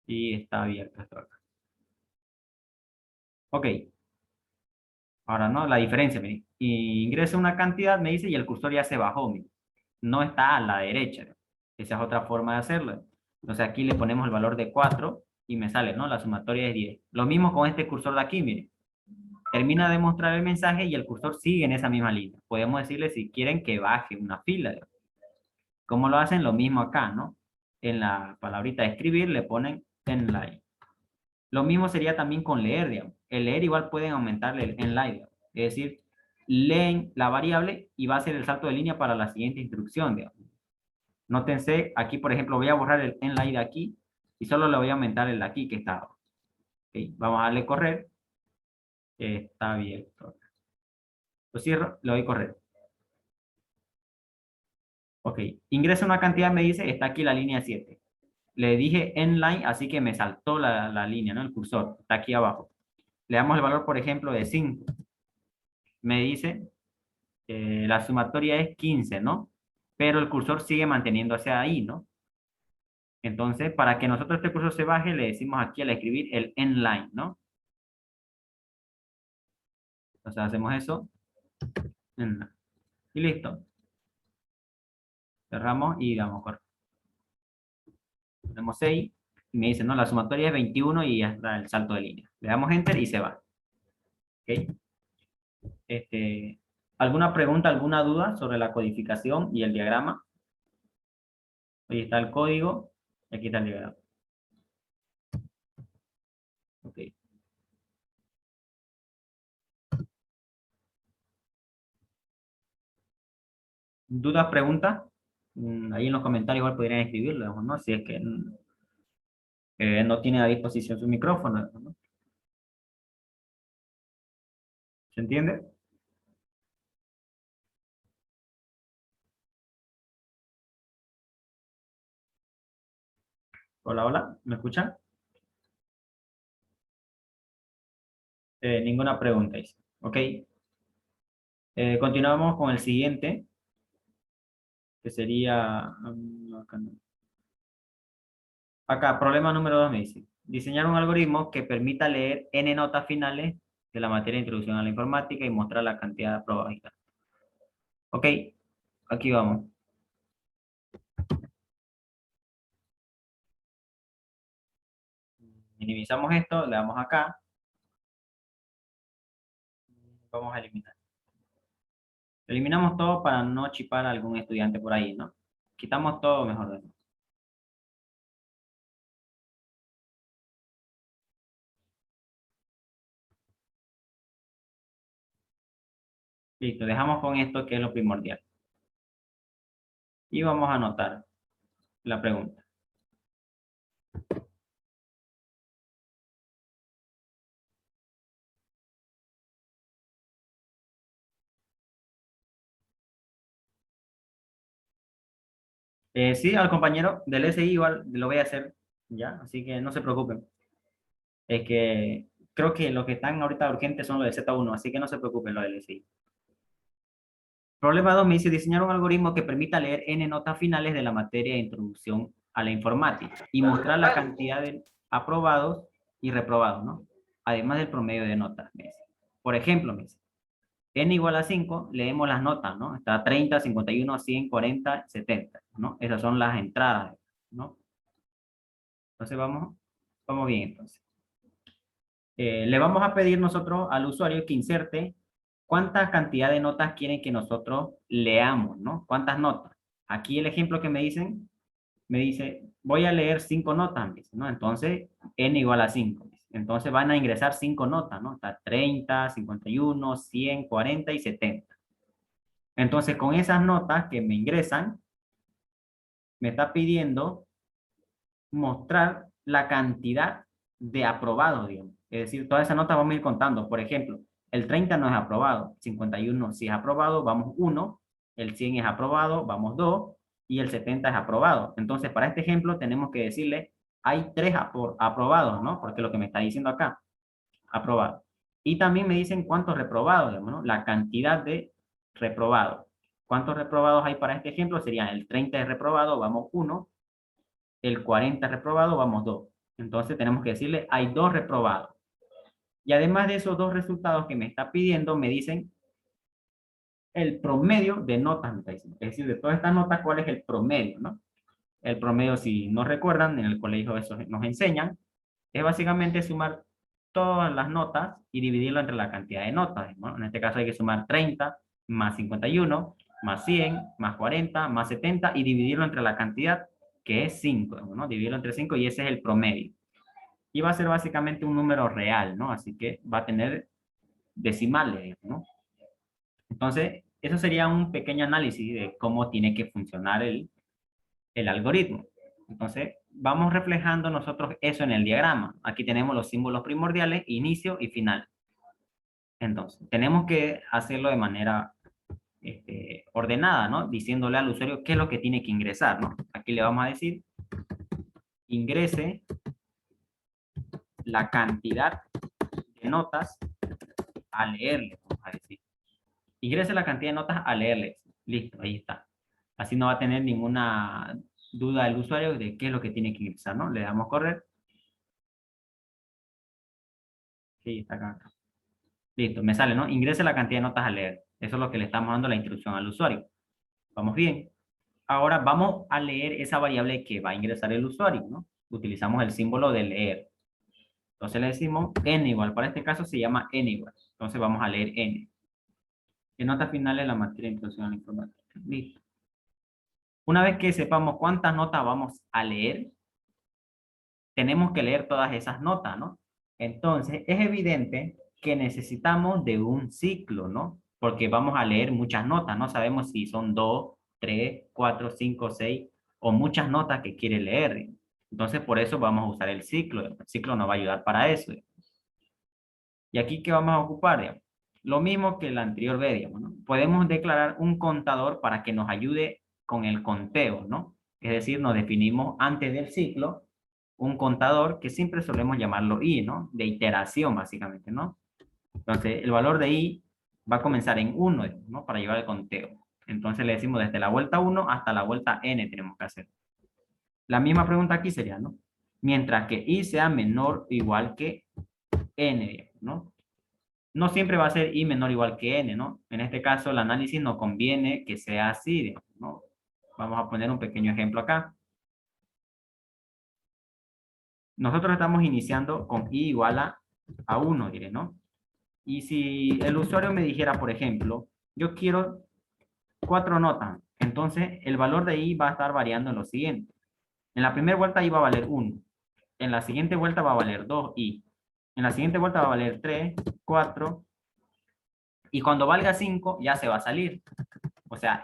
Y está abierto esto acá. Ok. Ahora, ¿no? La diferencia, miren. Ingresa una cantidad, me dice, y el cursor ya se bajó, miren. No está a la derecha. Esa es otra forma de hacerlo. Entonces aquí le ponemos el valor de 4 y me sale, ¿no? La sumatoria es 10. Lo mismo con este cursor de aquí, miren. Termina de mostrar el mensaje y el cursor sigue en esa misma línea. Podemos decirle si quieren que baje una fila. ¿Cómo lo hacen? Lo mismo acá, ¿no? En la palabrita de escribir le ponen nline. Lo mismo sería también con leer, digamos. El leer igual pueden aumentarle el nline, digamos. Es decir, leen la variable y va a hacer el salto de línea para la siguiente instrucción, digamos. Nótense, aquí por ejemplo voy a borrar el nline de aquí y solo le voy a aumentar el de aquí que está. Okay. Vamos a darle correr. Está abierto. Lo cierro, le doy correr. Ok, ingresa una cantidad, me dice, está aquí la línea 7. Le dije nline, así que me saltó la línea, ¿no? El cursor, está aquí abajo. Le damos el valor, por ejemplo, de 5. Me dice, la sumatoria es 15, ¿no? Pero el cursor sigue manteniéndose ahí, ¿no? Entonces, para que nosotros este cursor se baje, le decimos aquí al escribir el nline, ¿no? Entonces hacemos eso. Nline. Y listo. Cerramos y damos correr. Ponemos 6 y me dice, no, la sumatoria es 21 y ya está el salto de línea. Le damos enter y se va. ¿Ok? ¿Alguna pregunta, alguna duda sobre la codificación y el diagrama? Ahí está el código y aquí está el diagrama. Ok. ¿Dudas, preguntas? Ahí en los comentarios igual podrían escribirlo, ¿no? Si es que no tiene a disposición su micrófono, ¿no? ¿Se entiende? Hola, hola, ¿me escuchan? Ninguna pregunta, dice. Ok. Continuamos con el siguiente, que sería... acá, no. Acá, problema número 2 me dice. Diseñar un algoritmo que permita leer n notas finales de la materia de introducción a la informática y mostrar la cantidad de probabilidad. Ok, aquí vamos. Minimizamos esto, le damos acá. Vamos a eliminar. Eliminamos todo para no chipar a algún estudiante por ahí, ¿no? Quitamos todo mejor de todo. Listo, dejamos con esto que es lo primordial. Y vamos a anotar la pregunta. Sí, al compañero del SI igual lo voy a hacer, ¿ya? Así que no se preocupen. Es que creo que los que están ahorita urgentes son los de Z1, así que no se preocupen los del SI. Problema 2 me dice diseñar un algoritmo que permita leer n notas finales de la materia de introducción a la informática y mostrar la cantidad de aprobados y reprobados, ¿no? Además del promedio de notas, me dice. Por ejemplo, me dice, n igual a 5, leemos las notas, ¿no? Está 30, 51, 100, 40, 70, ¿no? Esas son las entradas, ¿no? Entonces vamos bien, entonces. Le vamos a pedir nosotros al usuario que inserte cuánta cantidad de notas quieren que nosotros leamos, ¿no? ¿Cuántas notas? Aquí el ejemplo que me dice, voy a leer 5 notas, ¿no? Entonces, n igual a 5. Entonces van a ingresar 5 notas, ¿no? Está 30, 51, 100, 40 y 70. Entonces, con esas notas que me ingresan, me está pidiendo mostrar la cantidad de aprobados, digamos. Es decir, todas esas notas vamos a ir contando. Por ejemplo, el 30 no es aprobado, 51 sí es aprobado, vamos 1, el 100 es aprobado, vamos 2, y el 70 es aprobado. Entonces, para este ejemplo tenemos que decirle, hay 3 aprobados, ¿no? Porque lo que me está diciendo acá, aprobado. Y también me dicen cuántos reprobados, digamos, ¿no? La cantidad de reprobados. ¿Cuántos reprobados hay para este ejemplo? Serían el 30 es reprobado, vamos 1, el 40 reprobado, vamos 2. Entonces tenemos que decirle, hay 2 reprobados. Y además de esos 2 resultados que me está pidiendo, me dicen el promedio de notas, me está diciendo. Es decir, de todas estas notas, ¿cuál es el promedio, no? El promedio, si no recuerdan, en el colegio eso nos enseñan, es básicamente sumar todas las notas y dividirlo entre la cantidad de notas, ¿no? En este caso hay que sumar 30 más 51 más 100 más 40 más 70 y dividirlo entre la cantidad que es 5, ¿no? Dividirlo entre 5 y ese es el promedio. Y va a ser básicamente un número real, ¿no? Así que va a tener decimales, ¿no? Entonces, eso sería un pequeño análisis de cómo tiene que funcionar el algoritmo. Entonces, vamos reflejando nosotros eso en el diagrama. Aquí tenemos los símbolos primordiales, inicio y final. Entonces, tenemos que hacerlo de manera ordenada, ¿no? Diciéndole al usuario qué es lo que tiene que ingresar, ¿no? Aquí le vamos a decir, ingrese la cantidad de notas a leerle, vamos a decir. Ingrese la cantidad de notas a leerle. Listo, ahí está. Así no va a tener ninguna duda el usuario de qué es lo que tiene que ingresar, ¿no? Le damos correr. Sí, está acá. Listo, me sale, ¿no? Ingrese la cantidad de notas a leer. Eso es lo que le estamos dando la instrucción al usuario. Vamos bien. Ahora vamos a leer esa variable que va a ingresar el usuario, ¿no? Utilizamos el símbolo de leer. Entonces le decimos n igual. Para este caso se llama n igual. Entonces vamos a leer n. En nota final de la materia de introducción a la informática. Listo. Una vez que sepamos cuántas notas vamos a leer, tenemos que leer todas esas notas, ¿no? Entonces, es evidente que necesitamos de un ciclo, ¿no? Porque vamos a leer muchas notas, no sabemos si son 2, 3, 4, 5, 6 o muchas notas que quiere leer. Entonces, por eso vamos a usar el ciclo. El ciclo nos va a ayudar para eso. ¿Y aquí qué vamos a ocupar? Digamos? Lo mismo que el anterior vez, digamos, ¿no? Podemos declarar un contador para que nos ayude con el conteo, ¿no? Es decir, nos definimos antes del ciclo un contador que siempre solemos llamarlo i, ¿no? De iteración, básicamente, ¿no? Entonces, el valor de i va a comenzar en 1, ¿no? Para llevar el conteo. Entonces, le decimos desde la vuelta 1 hasta la vuelta n tenemos que hacer. La misma pregunta aquí sería, ¿no? Mientras que i sea menor o igual que n, ¿no? No siempre va a ser i menor o igual que n, ¿no? En este caso, el análisis nos conviene que sea así, ¿no? Vamos a poner un pequeño ejemplo acá. Nosotros estamos iniciando con i igual a 1, diré, ¿no? Y si el usuario me dijera, por ejemplo, yo quiero 4 notas, entonces el valor de i va a estar variando en lo siguiente. En la primera vuelta i va a valer 1. En la siguiente vuelta va a valer 2i. En la siguiente vuelta va a valer 3, 4. Y cuando valga 5 ya se va a salir. O sea,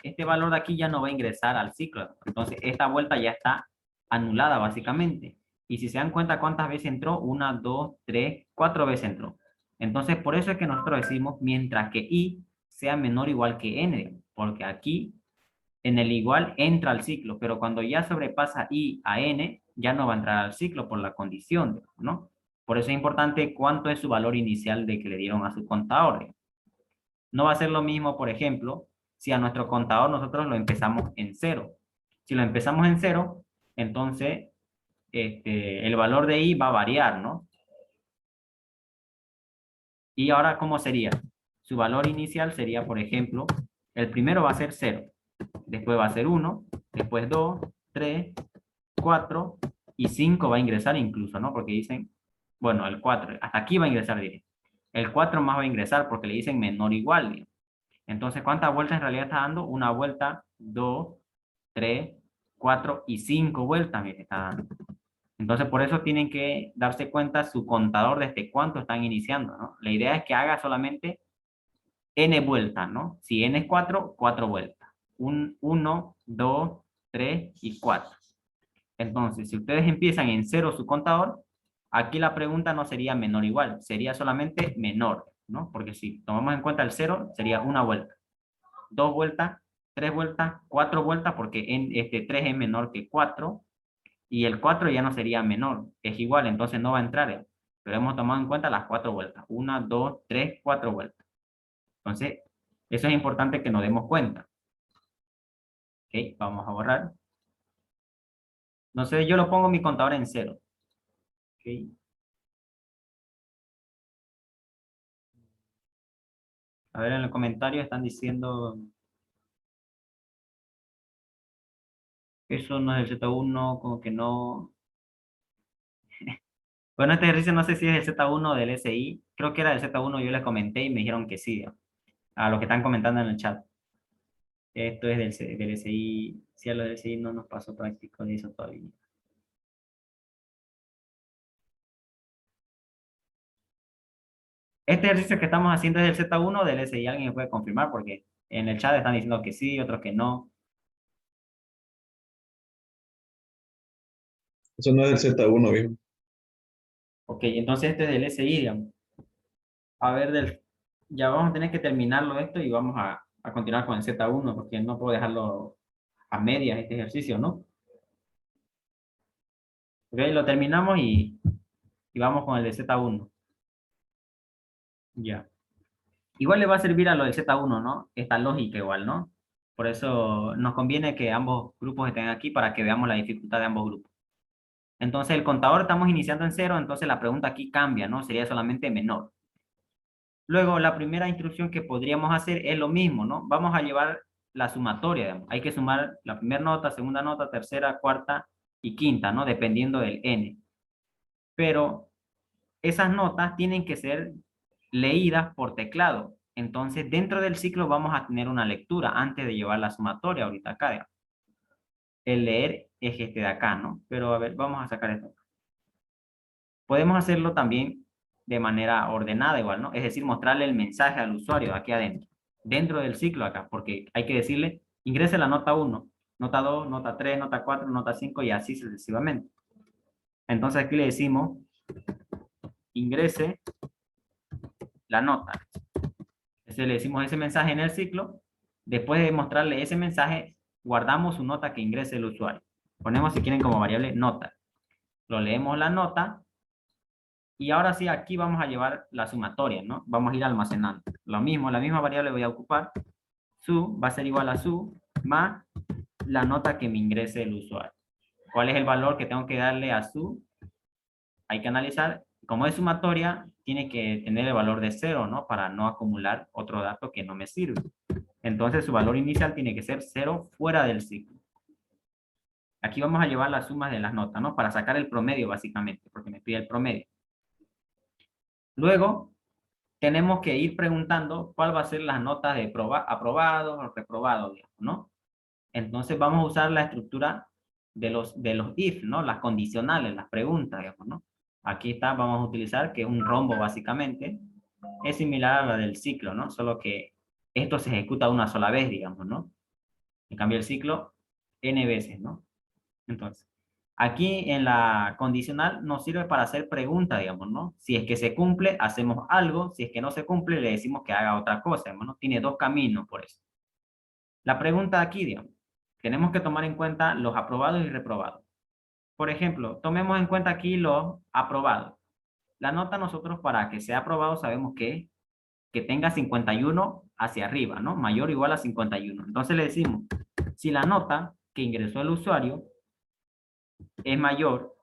este valor de aquí ya no va a ingresar al ciclo. Entonces, esta vuelta ya está anulada básicamente. Y si se dan cuenta cuántas veces entró, 1, 2, 3, 4 veces entró. Entonces, por eso es que nosotros decimos mientras que i sea menor o igual que n, porque aquí en el igual entra al ciclo, pero cuando ya sobrepasa i a n, ya no va a entrar al ciclo por la condición, ¿no? Por eso es importante cuánto es su valor inicial de que le dieron a su contador. No va a ser lo mismo, por ejemplo, si a nuestro contador nosotros lo empezamos en 0. Si lo empezamos en 0, entonces el valor de i va a variar, ¿no? Y ahora, ¿cómo sería? Su valor inicial sería, por ejemplo, el primero va a ser 0, después va a ser 1, después 2, 3, 4 y 5 va a ingresar incluso, ¿no? Porque dicen, bueno, el 4, hasta aquí va a ingresar, diré. El 4 más va a ingresar porque le dicen menor o igual, ¿sí? Entonces, ¿cuántas vueltas en realidad está dando? Una vuelta, 2, 3, 4 y 5 vueltas, mire, está dando. Entonces, por eso tienen que darse cuenta su contador desde cuánto están iniciando, ¿no? La idea es que haga solamente n vueltas, ¿no? Si n es 4, 4 vueltas. 1, 2, 3 y 4. Entonces, si ustedes empiezan en 0 su contador, aquí la pregunta no sería menor o igual, sería solamente menor, ¿no? Porque si tomamos en cuenta el 0, sería una vuelta, 2 vueltas, 3 vueltas, 4 vueltas, porque este 3 es menor que 4, y el 4 ya no sería menor, es igual, entonces no va a entrar. Pero hemos tomado en cuenta las 4 vueltas, 1, 2, 3, 4 vueltas. Entonces, eso es importante que nos demos cuenta. Ok, vamos a borrar. No sé, yo lo pongo mi contador en 0. Ok. A ver, en el comentario están diciendo que eso no es el Z1, como que no. Bueno, este ejercicio no sé si es el Z1 o del SI. Creo que era del Z1, yo les comenté y me dijeron que sí. A los que están comentando en el chat. Esto es del SI. Si a lo del SI no nos pasó práctico de eso todavía. Este ejercicio que estamos haciendo es del Z1 o del SI. ¿Alguien me puede confirmar? Porque en el chat están diciendo que sí, otros que no. Eso no es el Z1, viejo. Ok, entonces este es del SI, digamos. A ver, ya vamos a tener que terminarlo esto y vamos a continuar con el Z1 porque no puedo dejarlo a medias este ejercicio, ¿no? Ok, lo terminamos y vamos con el de Z1. Ya. Igual le va a servir a lo del Z1, ¿no? Esta lógica igual, ¿no? Por eso nos conviene que ambos grupos estén aquí para que veamos la dificultad de ambos grupos. Entonces el contador estamos iniciando en 0, entonces la pregunta aquí cambia, ¿no? Sería solamente menor. Luego, la primera instrucción que podríamos hacer es lo mismo, ¿no? Vamos a llevar la sumatoria, digamos. Hay que sumar la primera nota, segunda nota, tercera, cuarta y quinta, ¿no? Dependiendo del n. Pero esas notas tienen que ser leídas por teclado. Entonces, dentro del ciclo vamos a tener una lectura antes de llevar la sumatoria ahorita acá, digamos. El leer es este de acá, ¿no? Pero a ver, vamos a sacar esto. Podemos hacerlo también de manera ordenada igual, ¿no? Es decir, mostrarle el mensaje al usuario aquí adentro, dentro del ciclo acá, porque hay que decirle, ingrese la nota 1, nota 2, nota 3, nota 4, nota 5 y así sucesivamente. Entonces aquí le decimos, ingrese la nota. Entonces le decimos ese mensaje en el ciclo, después de mostrarle ese mensaje, guardamos su nota que ingrese el usuario. Ponemos si quieren como variable nota. Lo leemos la nota. Y ahora sí, aquí vamos a llevar la sumatoria, ¿no? Vamos a ir almacenando. Lo mismo, la misma variable voy a ocupar. Su va a ser igual a su más la nota que me ingrese el usuario. ¿Cuál es el valor que tengo que darle a su? Hay que analizar. Como es sumatoria, tiene que tener el valor de 0, ¿no? Para no acumular otro dato que no me sirve. Entonces, su valor inicial tiene que ser 0 fuera del ciclo. Aquí vamos a llevar las sumas de las notas, ¿no? Para sacar el promedio, básicamente, porque me pide el promedio. Luego, tenemos que ir preguntando cuál va a ser las notas de aprobados o reprobados, digamos, ¿no? Entonces vamos a usar la estructura de los if, ¿no? Las condicionales, las preguntas, digamos, ¿no? Aquí está, vamos a utilizar que es un rombo básicamente. Es similar a la del ciclo, ¿no? Solo que esto se ejecuta una sola vez, digamos, ¿no? En cambio el ciclo, n veces, ¿no? Entonces, aquí en la condicional nos sirve para hacer preguntas, digamos, ¿no? Si es que se cumple, hacemos algo. Si es que no se cumple, le decimos que haga otra cosa, digamos, ¿no? Tiene dos caminos por eso. La pregunta aquí, digamos, tenemos que tomar en cuenta los aprobados y reprobados. Por ejemplo, tomemos en cuenta aquí los aprobados. La nota nosotros para que sea aprobado sabemos que tenga 51 hacia arriba, ¿no? Mayor o igual a 51. Entonces le decimos, si la nota que ingresó el usuario es mayor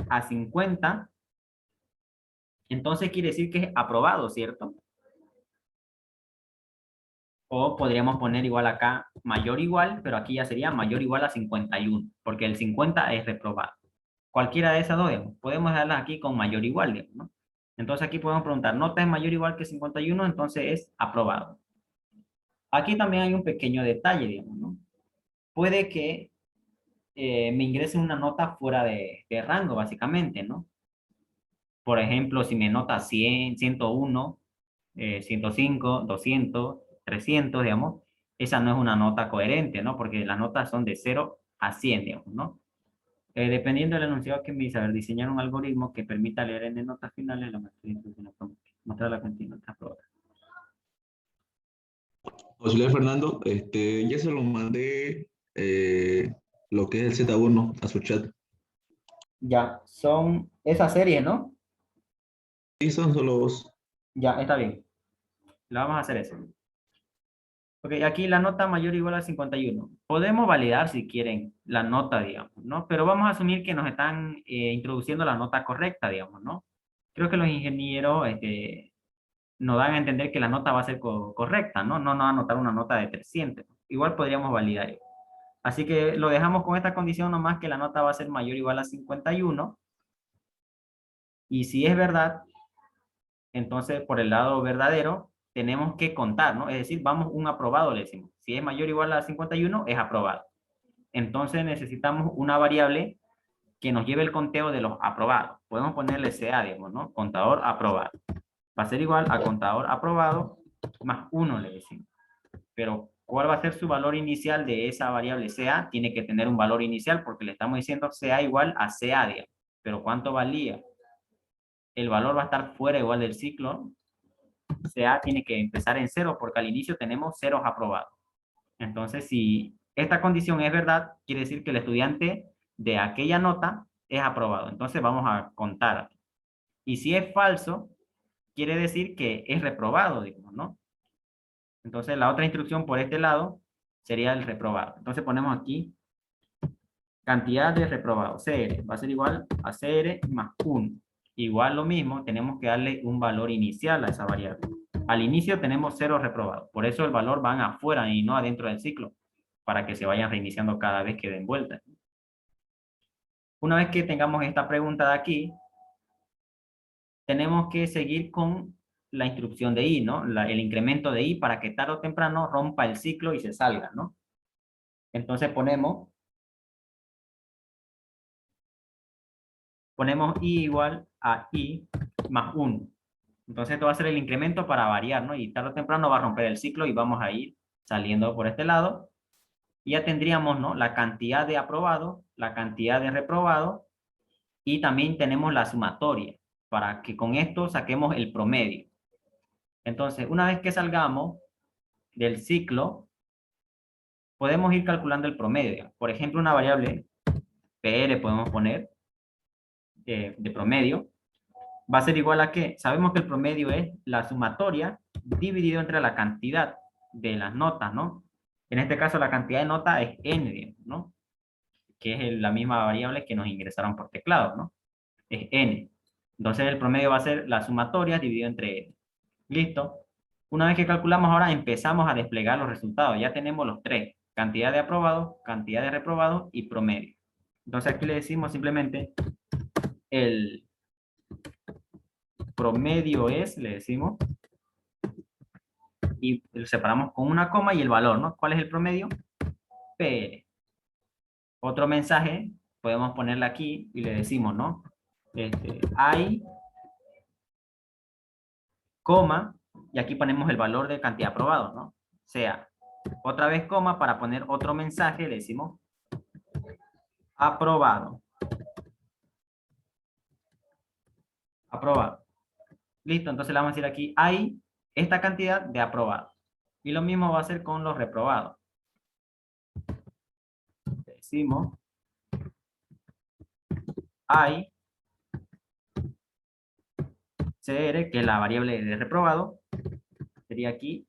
a 50, entonces quiere decir que es aprobado, ¿cierto? O podríamos poner igual acá, mayor o igual, pero aquí ya sería mayor o igual a 51, porque el 50 es reprobado. Cualquiera de esas dos, digamos, podemos darlas aquí con mayor o igual, digamos, ¿no? Entonces aquí podemos preguntar, ¿nota es mayor o igual que 51? Entonces es aprobado. Aquí también hay un pequeño detalle, digamos, ¿no? Puede que me ingrese una nota fuera de rango, básicamente, ¿no? Por ejemplo, si me nota 100, 101, 105, 200, 300, digamos, esa no es una nota coherente, ¿no? Porque las notas son de 0 a 100, digamos, ¿no? Dependiendo del enunciado que me dice, a ver, diseñar un algoritmo que permita leer en notas finales la matriz de instrucciones, mostrar la cantidad de notas aprobadas. Auxiliar Fernando, ya se lo mandé lo que es el Z1 a su chat. Ya, son esa serie, ¿no? Y son solo dos. Ya, está bien. La vamos a hacer eso. Ok, aquí la nota mayor o igual a 51. Podemos validar si quieren la nota, digamos, ¿no? Pero vamos a asumir que nos están introduciendo la nota correcta, digamos, ¿no? Creo que los ingenieros nos dan a entender que la nota va a ser correcta, ¿no? No nos va a anotar una nota de 300. Igual podríamos validar. Así que lo dejamos con esta condición nomás que la nota va a ser mayor o igual a 51. Y si es verdad, entonces por el lado verdadero tenemos que contar, ¿no? Es decir, vamos un aprobado, le decimos. Si es mayor o igual a 51, es aprobado. Entonces necesitamos una variable que nos lleve el conteo de los aprobados. Podemos ponerle CA, digamos, ¿no? Contador aprobado. Va a ser igual a contador aprobado más 1, le decimos. Pero, ¿cuál va a ser su valor inicial de esa variable CA? Tiene que tener un valor inicial porque le estamos diciendo CA igual a CA, digamos. Pero, ¿cuánto valía? El valor va a estar fuera igual del ciclo. CA tiene que empezar en 0 porque al inicio tenemos ceros aprobados. Entonces, si esta condición es verdad, quiere decir que el estudiante de aquella nota es aprobado. Entonces, vamos a contar. Y si es falso, quiere decir que es reprobado, digamos, ¿no? Entonces, la otra instrucción por este lado sería el reprobado. Entonces, ponemos aquí cantidad de reprobados. CR va a ser igual a CR más 1. Igual lo mismo, tenemos que darle un valor inicial a esa variable. Al inicio tenemos 0 reprobados. Por eso el valor van afuera y no adentro del ciclo, para que se vayan reiniciando cada vez que den vuelta. Una vez que tengamos esta pregunta de aquí, tenemos que seguir con la instrucción de I, ¿no? El incremento de I para que tarde o temprano rompa el ciclo y se salga, ¿no? Entonces ponemos I igual a I más 1. Entonces esto va a ser el incremento para variar, ¿no? Y tarde o temprano va a romper el ciclo y vamos a ir saliendo por este lado. Y ya tendríamos, ¿no? La cantidad de aprobado, la cantidad de reprobado y también tenemos la sumatoria para que con esto saquemos el promedio. Entonces, una vez que salgamos del ciclo, podemos ir calculando el promedio. Por ejemplo, una variable PR podemos poner de promedio. Va a ser igual a que, sabemos que el promedio es la sumatoria dividido entre la cantidad de las notas, ¿no? En este caso la cantidad de notas es n, ¿no? Que es la misma variable que nos ingresaron por teclado, ¿no? Es n. Entonces el promedio va a ser la sumatoria dividido entre n. ¿Listo? Una vez que calculamos ahora empezamos a desplegar los resultados. Ya tenemos los tres. Cantidad de aprobados, cantidad de reprobados y promedio. Entonces aquí le decimos simplemente el promedio es, le decimos, y lo separamos con una coma y el valor, ¿no? ¿Cuál es el promedio? PR. Otro mensaje, podemos ponerle aquí y le decimos, ¿no? Hay, coma, y aquí ponemos el valor de cantidad aprobado, ¿no? Sea, otra vez coma para poner otro mensaje, le decimos aprobado. Aprobado. Listo, entonces le vamos a decir aquí, hay esta cantidad de aprobados. Y lo mismo va a ser con los reprobados. Decimos, hay CR, que es la variable de reprobado, sería aquí,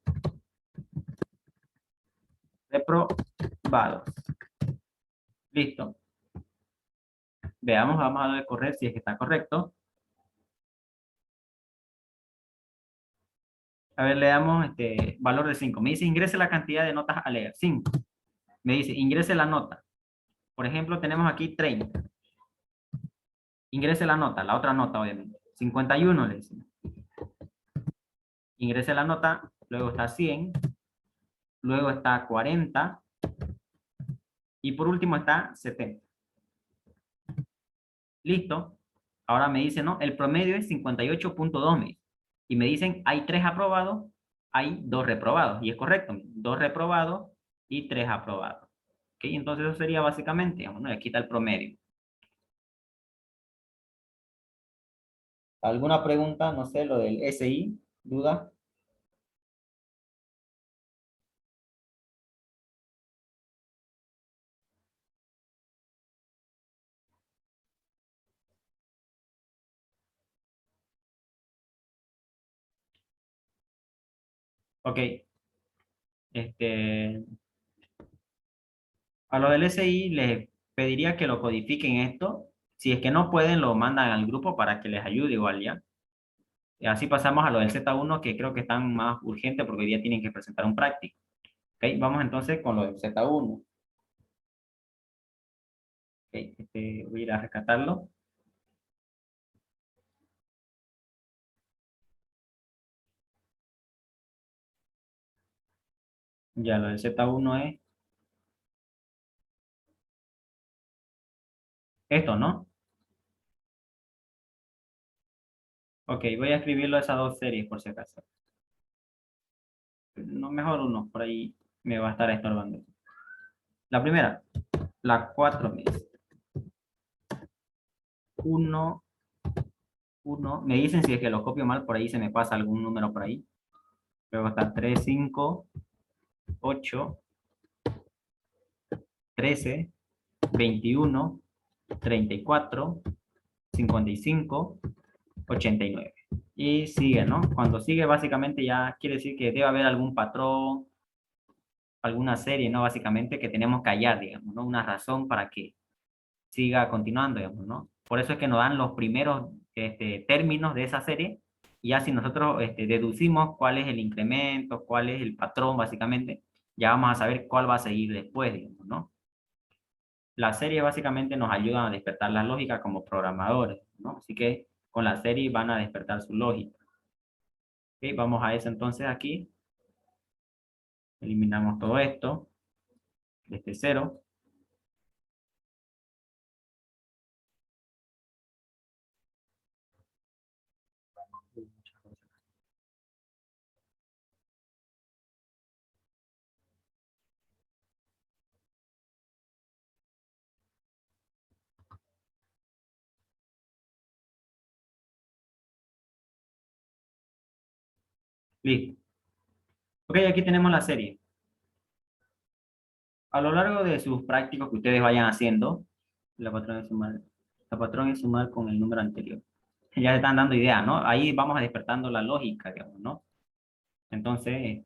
reprobados. Listo. Veamos, vamos a correr si es que está correcto. A ver, le damos valor de 5. Me dice ingrese la cantidad de notas a leer. 5. Me dice ingrese la nota. Por ejemplo, tenemos aquí 30. Ingrese la nota, la otra nota obviamente. 51 le decimos. Ingrese la nota, luego está 100, luego está 40 Y por último está 70. Listo. Ahora me dicen, ¿no? El promedio es 58.2. Y me dicen, hay 3 aprobados, hay 2 reprobados. Y es correcto, 2 reprobados y 3 aprobados. ¿Ok? Entonces eso sería básicamente, digamos, ¿no? Aquí está el promedio. ¿Alguna pregunta? No sé, lo del SI, ¿duda? Ok. A lo del SI les pediría que lo codifiquen esto. Si es que no pueden, lo mandan al grupo para que les ayude igual ya. Y así pasamos a lo del Z1, que creo que están más urgente porque hoy día tienen que presentar un práctico. Ok, vamos entonces con lo del Z1. Ok, voy a ir a rescatarlo. Ya, lo del Z1 es esto, ¿no? Ok, voy a escribirlo a esas dos series por si acaso. No, mejor uno, por ahí me va a estar estorbando. La primera, la 4 mes. 1, 1. Me dicen si es que lo copio mal, por ahí se me pasa algún número por ahí. Luego está 3, 5, 8, 13, 21, 34, 55, 89. Y sigue, ¿no? Cuando sigue, básicamente ya quiere decir que debe haber algún patrón, alguna serie, ¿no? Básicamente que tenemos que hallar, digamos, ¿no? Una razón para que siga continuando, digamos, ¿no? Por eso es que nos dan los primeros términos de esa serie, y ya si nosotros deducimos cuál es el incremento, cuál es el patrón, básicamente, ya vamos a saber cuál va a seguir después, digamos, ¿no? Las series básicamente nos ayudan a despertar la lógica como programadores, ¿no? Así que con la serie van a despertar su lógica. Ok, vamos a eso entonces aquí. Eliminamos todo esto. Este 0. Listo. Ok, aquí tenemos la serie. A lo largo de sus prácticos que ustedes vayan haciendo, la patrón es sumar con el número anterior. Ya se están dando ideas, ¿no? Ahí vamos a despertando la lógica, digamos, ¿no? Entonces,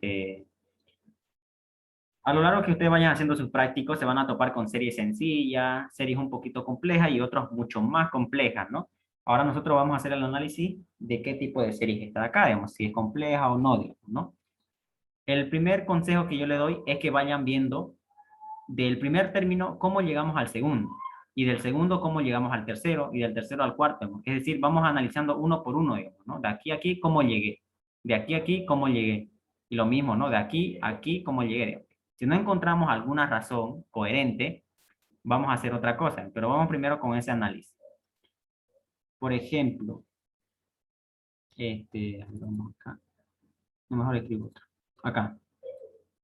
a lo largo que ustedes vayan haciendo sus prácticos, se van a topar con series sencillas, series un poquito complejas y otras mucho más complejas, ¿no? Ahora nosotros vamos a hacer el análisis de qué tipo de series está acá, digamos, si es compleja o no, digamos, ¿no? El primer consejo que yo le doy es que vayan viendo del primer término cómo llegamos al segundo, y del segundo cómo llegamos al tercero, y del tercero al cuarto, ¿no? Es decir, vamos analizando uno por uno, digamos, ¿no? De aquí a aquí, cómo llegué, de aquí a aquí, cómo llegué, y lo mismo, ¿no? De aquí a aquí, cómo llegué, digamos. Si no encontramos alguna razón coherente, vamos a hacer otra cosa, pero vamos primero con ese análisis. Por ejemplo, vamos acá, no, mejor escribo otro, acá.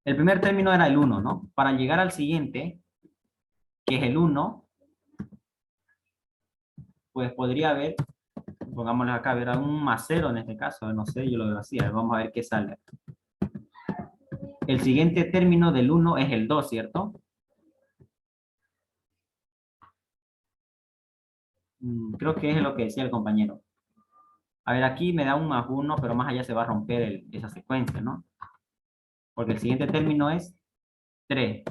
El primer término era el 1, ¿no? Para llegar al siguiente, que es el 1, pues podría haber, pongámosle acá, verá un más 0 en este caso, no sé, yo lo veo así, a ver, vamos a ver qué sale. El siguiente término del 1 es el 2, ¿cierto? Creo que es lo que decía el compañero. A ver, aquí me da un más 1, pero más allá se va a romper esa secuencia, ¿no? Porque el siguiente término es 3.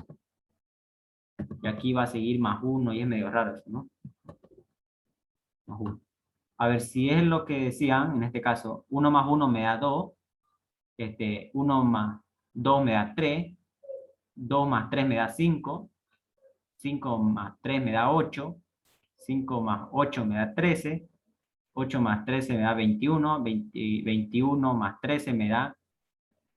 Y aquí va a seguir más 1 y es medio raro eso, ¿no? Más 1. A ver, si es lo que decían, en este caso, 1 más 1 me da 2, 1 más 2 me da 3, 2 más 3 me da 5, 5 más 3 me da 8, 5 más 8 me da 13, 8 más 13 me da 21, 21 más 13 me da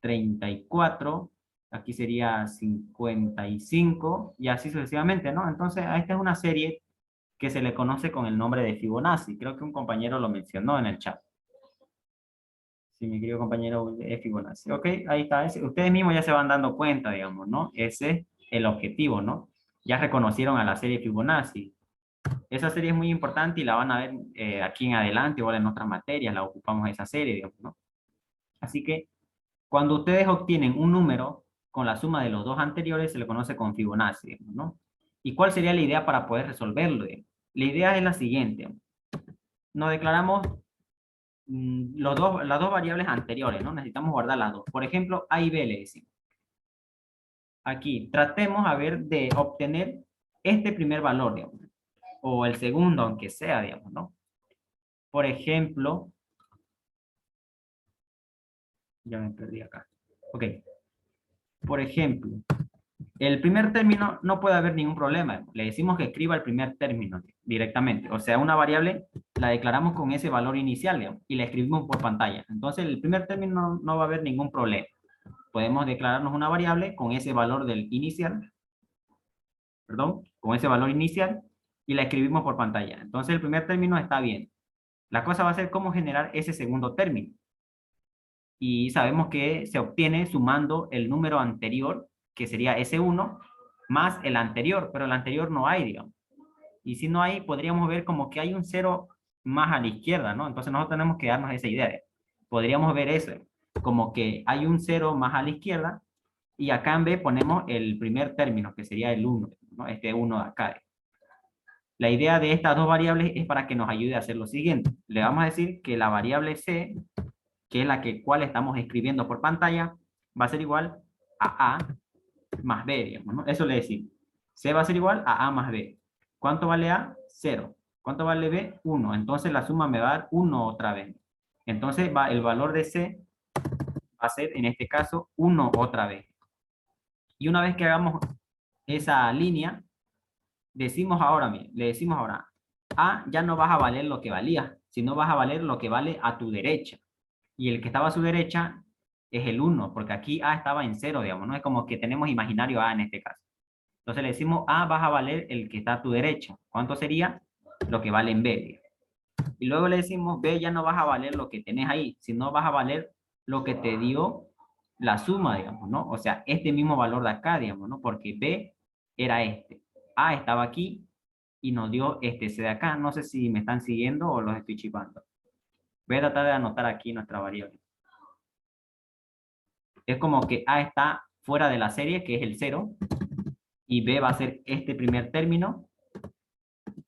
34, Aquí sería 55 y así sucesivamente, ¿no? Entonces, a esta es una serie que se le conoce con el nombre de Fibonacci. Creo que un compañero lo mencionó en el chat. Sí, mi querido compañero, es Fibonacci. Ok, ahí está. Ustedes mismos ya se van dando cuenta, digamos, ¿no? Ese es el objetivo, ¿no? Ya reconocieron a la serie Fibonacci. Esa serie es muy importante y la van a ver aquí en adelante, igual en otras materias, la ocupamos esa serie, digamos, ¿no? Así que cuando ustedes obtienen un número con la suma de los dos anteriores, se le conoce con Fibonacci, digamos, ¿no? ¿Y cuál sería la idea para poder resolverlo? La idea es la siguiente. Nos declaramos las dos variables anteriores, ¿no? Necesitamos guardar las dos. Por ejemplo, A y B le decimos. Aquí, tratemos a ver de obtener este primer valor, digamos, o el segundo, aunque sea, digamos, ¿no? Por ejemplo, ya me perdí acá. Ok. Por ejemplo, el primer término no puede haber ningún problema. Le decimos que escriba el primer término directamente. O sea, una variable la declaramos con ese valor inicial, digamos, y la escribimos por pantalla. Entonces, el primer término no va a haber ningún problema. Podemos declararnos una variable con ese valor del inicial, perdón, con ese valor inicial, y la escribimos por pantalla. Entonces, el primer término está bien. La cosa va a ser cómo generar ese segundo término. Y sabemos que se obtiene sumando el número anterior, que sería S1, más el anterior, pero el anterior no hay, digamos. Y si no hay, podríamos ver como que hay un cero más a la izquierda, ¿no? Entonces nosotros tenemos que darnos esa idea. Podríamos ver eso, como que hay un cero más a la izquierda, y acá en B ponemos el primer término, que sería el 1, ¿no? Este 1 de acá. La idea de estas dos variables es para que nos ayude a hacer lo siguiente. Le vamos a decir que la variable C, que es la cual estamos escribiendo por pantalla, va a ser igual a A más B, digamos, ¿no? Eso le decimos. C va a ser igual a A más B. ¿Cuánto vale A? 0. ¿Cuánto vale B? 1. Entonces la suma me va a dar 1 otra vez. Entonces el valor de C va a ser, en este caso, 1 otra vez. Y una vez que hagamos esa línea, decimos ahora, mire, le decimos ahora, A ya no vas a valer lo que valía, sino vas a valer lo que vale a tu derecha. Y el que estaba a su derecha es el 1, porque aquí A estaba en 0, digamos, ¿no? Es como que tenemos imaginario A en este caso. Entonces le decimos A vas a valer el que está a tu derecha. ¿Cuánto sería? Lo que vale en B, digamos. Y luego le decimos B ya no vas a valer lo que tenés ahí, sino vas a valer lo que te dio la suma, digamos, ¿no? O sea, este mismo valor de acá, digamos, ¿no? Porque B era este. A estaba aquí y nos dio este C de acá. No sé si me están siguiendo o los estoy chipando. Voy a tratar de anotar aquí nuestra variable. Es como que A está fuera de la serie, que es el 0, y B va a ser este primer término,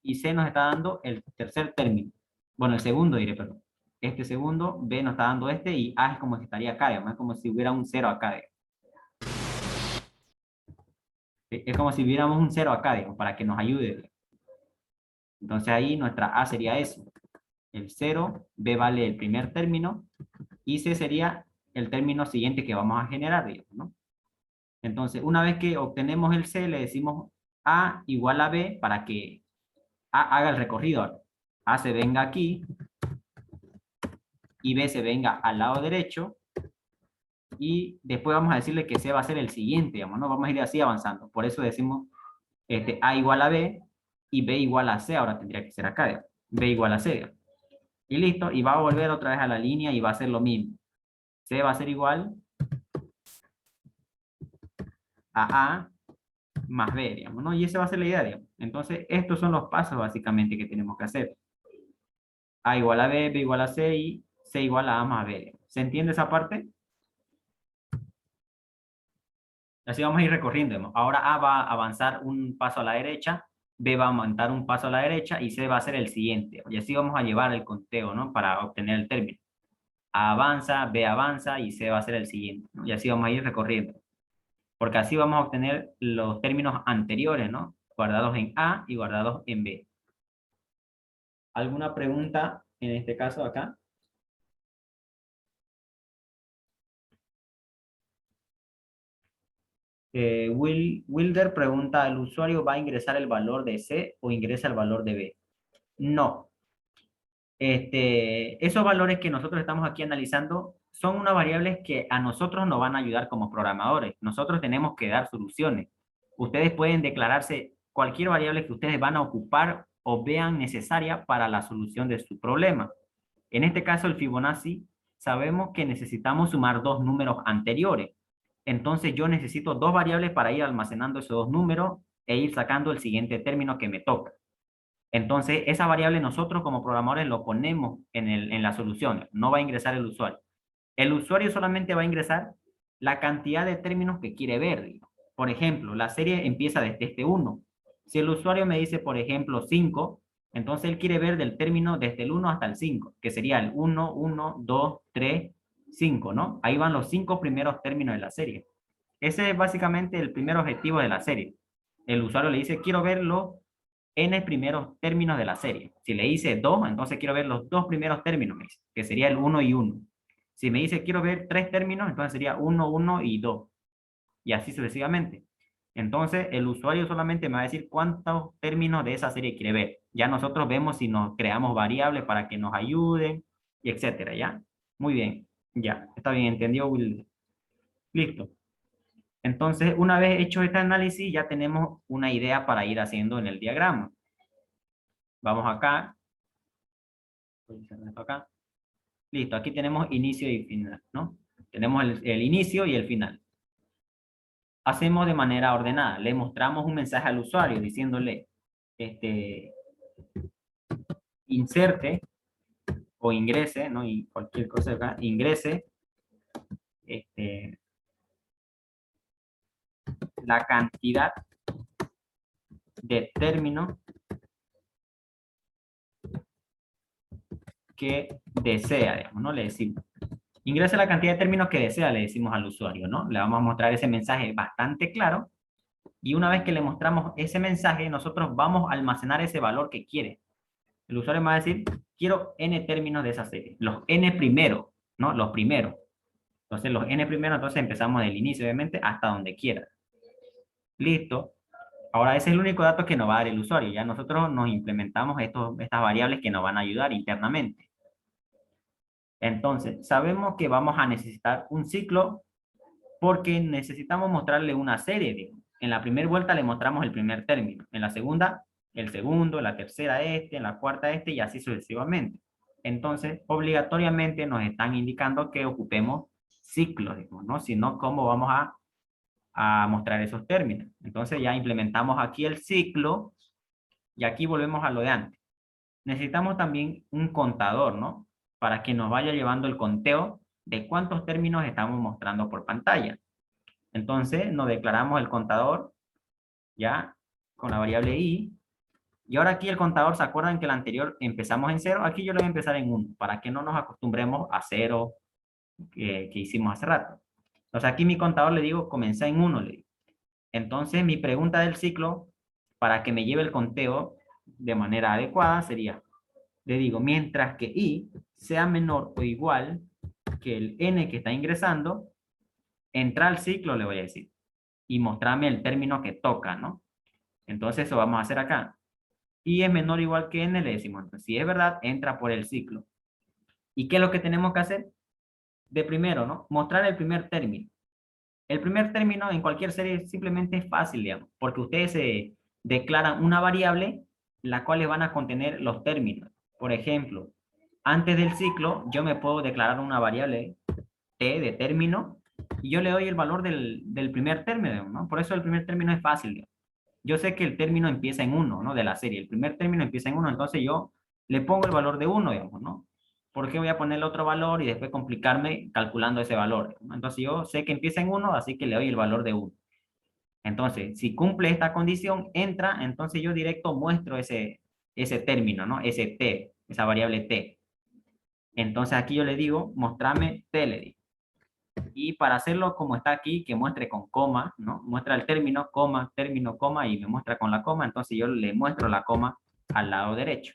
y C nos está dando el tercer término. Bueno, el segundo diré, perdón. Este segundo, B nos está dando este, y A es como si estaría acá, digamos, es como si hubiera un 0 acá, digamos. Es como si hubiéramos un 0 acá, digamos, para que nos ayude, digamos. Entonces ahí nuestra A sería eso. El 0, B vale el primer término, y C sería el término siguiente que vamos a generar, digamos, ¿no? Entonces, una vez que obtenemos el C, le decimos A igual a B para que A haga el recorrido. A se venga aquí y B se venga al lado derecho, y después vamos a decirle que C va a ser el siguiente, digamos, ¿no? Vamos a ir así avanzando. Por eso decimos A igual a B y B igual a C. Ahora tendría que ser acá, digamos. B igual a C, digamos. Y listo, y va a volver otra vez a la línea y va a ser lo mismo. C va a ser igual a A más B, digamos, ¿no? Y esa va a ser la idea, digamos. Entonces, estos son los pasos básicamente que tenemos que hacer. A igual a B, B igual a C y C igual a A más B. ¿Se entiende esa parte? Así vamos a ir recorriendo, digamos. Ahora A va a avanzar un paso a la derecha, B va a aumentar un paso a la derecha y C va a ser el siguiente. Y así vamos a llevar el conteo, ¿no? Para obtener el término. A avanza, B avanza y C va a ser el siguiente, ¿no? Y así vamos a ir recorriendo. Porque así vamos a obtener los términos anteriores, ¿no? Guardados en A y guardados en B. ¿Alguna pregunta en este caso acá? Wilder pregunta, ¿el usuario va a ingresar el valor de C o ingresa el valor de B? No. Esos valores que nosotros estamos aquí analizando son unas variables que a nosotros nos van a ayudar como programadores. Nosotros tenemos que dar soluciones. Ustedes pueden declararse cualquier variable que ustedes van a ocupar o vean necesaria para la solución de su problema. En este caso, el Fibonacci, sabemos que necesitamos sumar dos números anteriores. Entonces, yo necesito dos variables para ir almacenando esos dos números e ir sacando el siguiente término que me toca. Entonces, esa variable nosotros como programadores lo ponemos en la solución. No va a ingresar el usuario. El usuario solamente va a ingresar la cantidad de términos que quiere ver. Por ejemplo, la serie empieza desde este 1. Si el usuario me dice, por ejemplo, 5, entonces él quiere ver del término desde el 1 hasta el 5, que sería el 1, 1, 2, 3, 5, ¿no? Ahí van los 5 primeros términos de la serie. Ese es básicamente el primer objetivo de la serie. El usuario le dice, quiero ver los n primeros términos de la serie. Si le dice 2, entonces quiero ver los dos primeros términos, que sería el 1 y 1. Si me dice quiero ver 3 términos, entonces sería 1, 1 y 2. Y así sucesivamente. Entonces, el usuario solamente me va a decir cuántos términos de esa serie quiere ver. Ya nosotros vemos si nos creamos variables para que nos ayuden, y etcétera, ¿ya? Muy bien, ya. Está bien entendido, Will. Listo. Entonces, una vez hecho este análisis, ya tenemos una idea para ir haciendo en el diagrama. Vamos acá. Voy a cerrar esto acá. Listo, aquí tenemos inicio y final, ¿no? Tenemos el inicio y el final. Hacemos de manera ordenada. Le mostramos un mensaje al usuario diciéndole, inserte o ingrese, ¿no? Y cualquier cosa acá, ingrese, la cantidad de términos que desea, digamos, ¿no? Le decimos, ingrese la cantidad de términos que desea, le decimos al usuario, ¿no? Le vamos a mostrar ese mensaje bastante claro, y una vez que le mostramos ese mensaje, nosotros vamos a almacenar ese valor que quiere. El usuario me va a decir, quiero n términos de esa serie, los n primeros, ¿no? Los primeros. Entonces, los n primeros, entonces empezamos del inicio, obviamente, hasta donde quiera. Listo. Ahora, ese es el único dato que nos va a dar el usuario. Ya nosotros nos implementamos estas variables que nos van a ayudar internamente. Entonces, sabemos que vamos a necesitar un ciclo porque necesitamos mostrarle una serie. Digamos. En la primera vuelta le mostramos el primer término. En la segunda, el segundo. En la tercera, en la cuarta, y así sucesivamente. Entonces, obligatoriamente nos están indicando que ocupemos ciclos, digamos, ¿no? Si no, ¿cómo vamos a mostrar esos términos? Entonces ya implementamos aquí el ciclo y aquí volvemos a lo de antes. Necesitamos también un contador, ¿no? Para que nos vaya llevando el conteo de cuántos términos estamos mostrando por pantalla. Entonces nos declaramos el contador ya con la variable i. Y ahora aquí el contador, ¿se acuerdan que el anterior empezamos en 0? Aquí yo lo voy a empezar en 1 para que no nos acostumbremos a 0 que hicimos hace rato. Entonces aquí mi contador le digo, comencé en 1. Le digo. Entonces mi pregunta del ciclo, para que me lleve el conteo de manera adecuada, sería, le digo, mientras que i sea menor o igual que el n que está ingresando, entra al ciclo, le voy a decir, y mostrarme el término que toca, ¿no? Entonces eso vamos a hacer acá. I es menor o igual que n, le decimos, entonces, si es verdad, entra por el ciclo. ¿Y qué es lo que tenemos que hacer? De primero, ¿no? Mostrar el primer término. El primer término en cualquier serie simplemente es fácil, digamos, porque ustedes se declaran una variable la cual les van a contener los términos. Por ejemplo, antes del ciclo yo me puedo declarar una variable t de término y yo le doy el valor del primer término, ¿no? Por eso el primer término es fácil, digamos. Yo sé que el término empieza en 1, ¿no? De la serie. El primer término empieza en 1, entonces yo le pongo el valor de 1, digamos, ¿no? ¿Por qué voy a ponerle otro valor y después complicarme calculando ese valor? Entonces yo sé que empieza en 1, así que le doy el valor de 1. Entonces, si cumple esta condición, entra, entonces yo directo muestro ese término, ¿no? Ese t, esa variable t. Entonces aquí yo le digo, mostrame t, le digo. Y para hacerlo como está aquí, que muestre con coma, ¿no? Muestra el término, coma, término, coma, y me muestra con la coma, entonces yo le muestro la coma al lado derecho.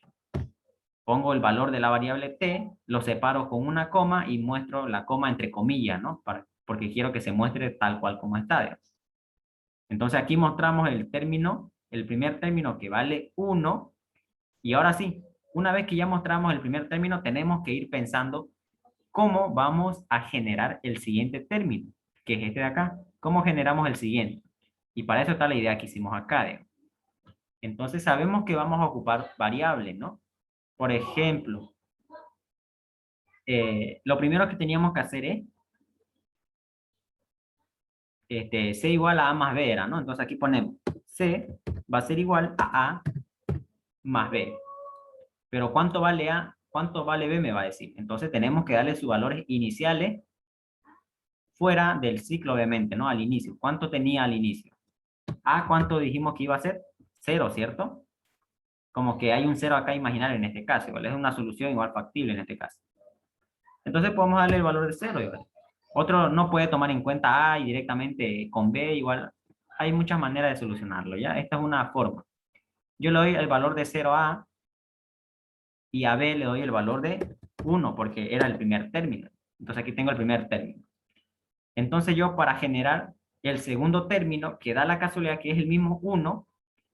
Pongo el valor de la variable t, lo separo con una coma y muestro la coma entre comillas, ¿no? Porque quiero que se muestre tal cual como está. Digamos. Entonces aquí mostramos el término, el primer término que vale 1. Y ahora sí, una vez que ya mostramos el primer término, tenemos que ir pensando cómo vamos a generar el siguiente término, que es este de acá. ¿Cómo generamos el siguiente? Y para eso está la idea que hicimos acá. Entonces sabemos que vamos a ocupar variables, ¿no? Por ejemplo, lo primero que teníamos que hacer es C igual a más B era, ¿no? Entonces aquí ponemos C va a ser igual a A más B. Pero ¿cuánto vale A? ¿Cuánto vale B? Me va a decir. Entonces tenemos que darle sus valores iniciales fuera del ciclo, obviamente, ¿no? Al inicio. ¿Cuánto tenía al inicio? A, ¿cuánto dijimos que iba a ser? 0, ¿cierto? Como que hay un 0 acá imaginario en este caso. Igual es una solución igual factible en este caso. Entonces podemos darle el valor de 0 igual. Otro no puede tomar en cuenta A y directamente con B igual. Hay muchas maneras de solucionarlo, ¿ya? Esta es una forma. Yo le doy el valor de 0 a A y a B le doy el valor de 1 porque era el primer término. Entonces aquí tengo el primer término. Entonces yo para generar el segundo término, que da la casualidad que es el mismo 1,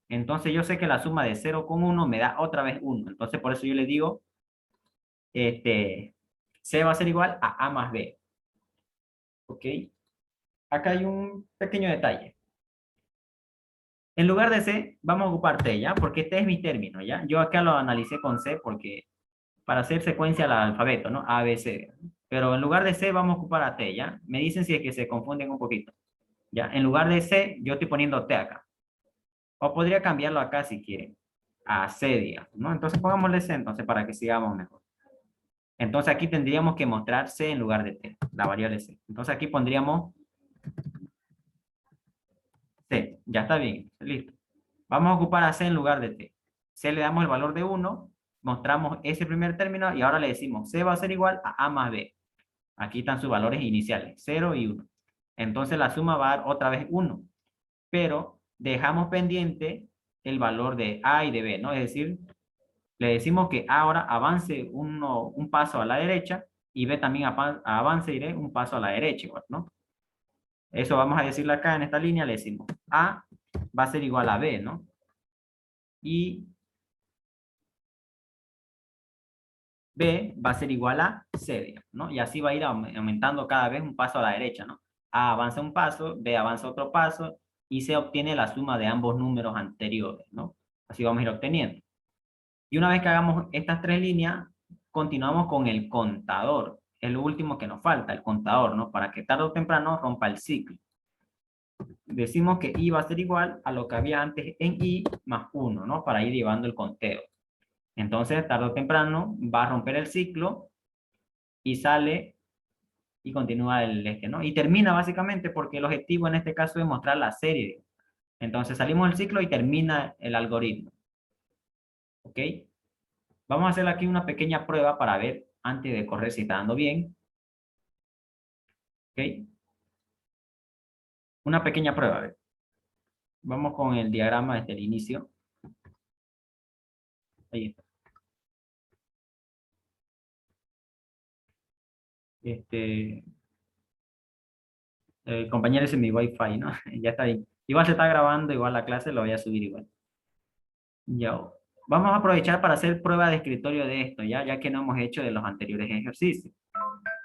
entonces yo sé que la suma de 0 con 1 me da otra vez 1. Entonces por eso yo le digo, C va a ser igual a A más B. ¿Ok? Acá hay un pequeño detalle. En lugar de C, vamos a ocupar T, ¿ya? Porque este es mi término, ¿ya? Yo acá lo analicé con C porque para hacer secuencia al alfabeto, ¿no? A, B, C. Pero en lugar de C vamos a ocupar a T, ¿ya? Me dicen si es que se confunden un poquito. ¿Ya? En lugar de C, yo estoy poniendo T acá. O podría cambiarlo acá si quieren. A C, digamos, ¿no? Entonces pongámosle C, entonces, para que sigamos mejor. Entonces aquí tendríamos que mostrar C en lugar de T, la variable C. Entonces aquí pondríamos C. Ya está bien, listo. Vamos a ocupar a C en lugar de T. C le damos el valor de 1, mostramos ese primer término y ahora le decimos C va a ser igual a A más B. Aquí están sus valores iniciales, 0 y 1. Entonces la suma va a dar otra vez 1. Pero dejamos pendiente el valor de A y de B, ¿no? Es decir, le decimos que A ahora avance un paso a la derecha y B también avance un paso a la derecha, igual, ¿no? Eso vamos a decirle acá en esta línea, le decimos A va a ser igual a B, ¿no? Y B va a ser igual a C, digamos, ¿no? Y así va a ir aumentando cada vez un paso a la derecha, ¿no? A avanza un paso, B avanza otro paso y se obtiene la suma de ambos números anteriores, ¿no? Así vamos a ir obteniendo. Y una vez que hagamos estas tres líneas, continuamos con el contador. Es lo último que nos falta, el contador, ¿no? Para que tarde o temprano rompa el ciclo. Decimos que I va a ser igual a lo que había antes en I más 1, ¿no? Para ir llevando el conteo. Entonces, tarde o temprano, va a romper el ciclo y sale y continúa ¿no? Y termina básicamente porque el objetivo en este caso es mostrar la serie. Entonces, salimos del ciclo y termina el algoritmo. ¿Ok? Vamos a hacer aquí una pequeña prueba para ver antes de correr si está dando bien. ¿Ok? Una pequeña prueba. A ver. Vamos con el diagrama desde el inicio. Ahí está. Compañero, ese es mi wifi, ¿no? Ya está bien. Igual se está grabando, igual la clase lo voy a subir igual. Ya. Vamos a aprovechar para hacer prueba de escritorio de esto, ya que no hemos hecho de los anteriores ejercicios.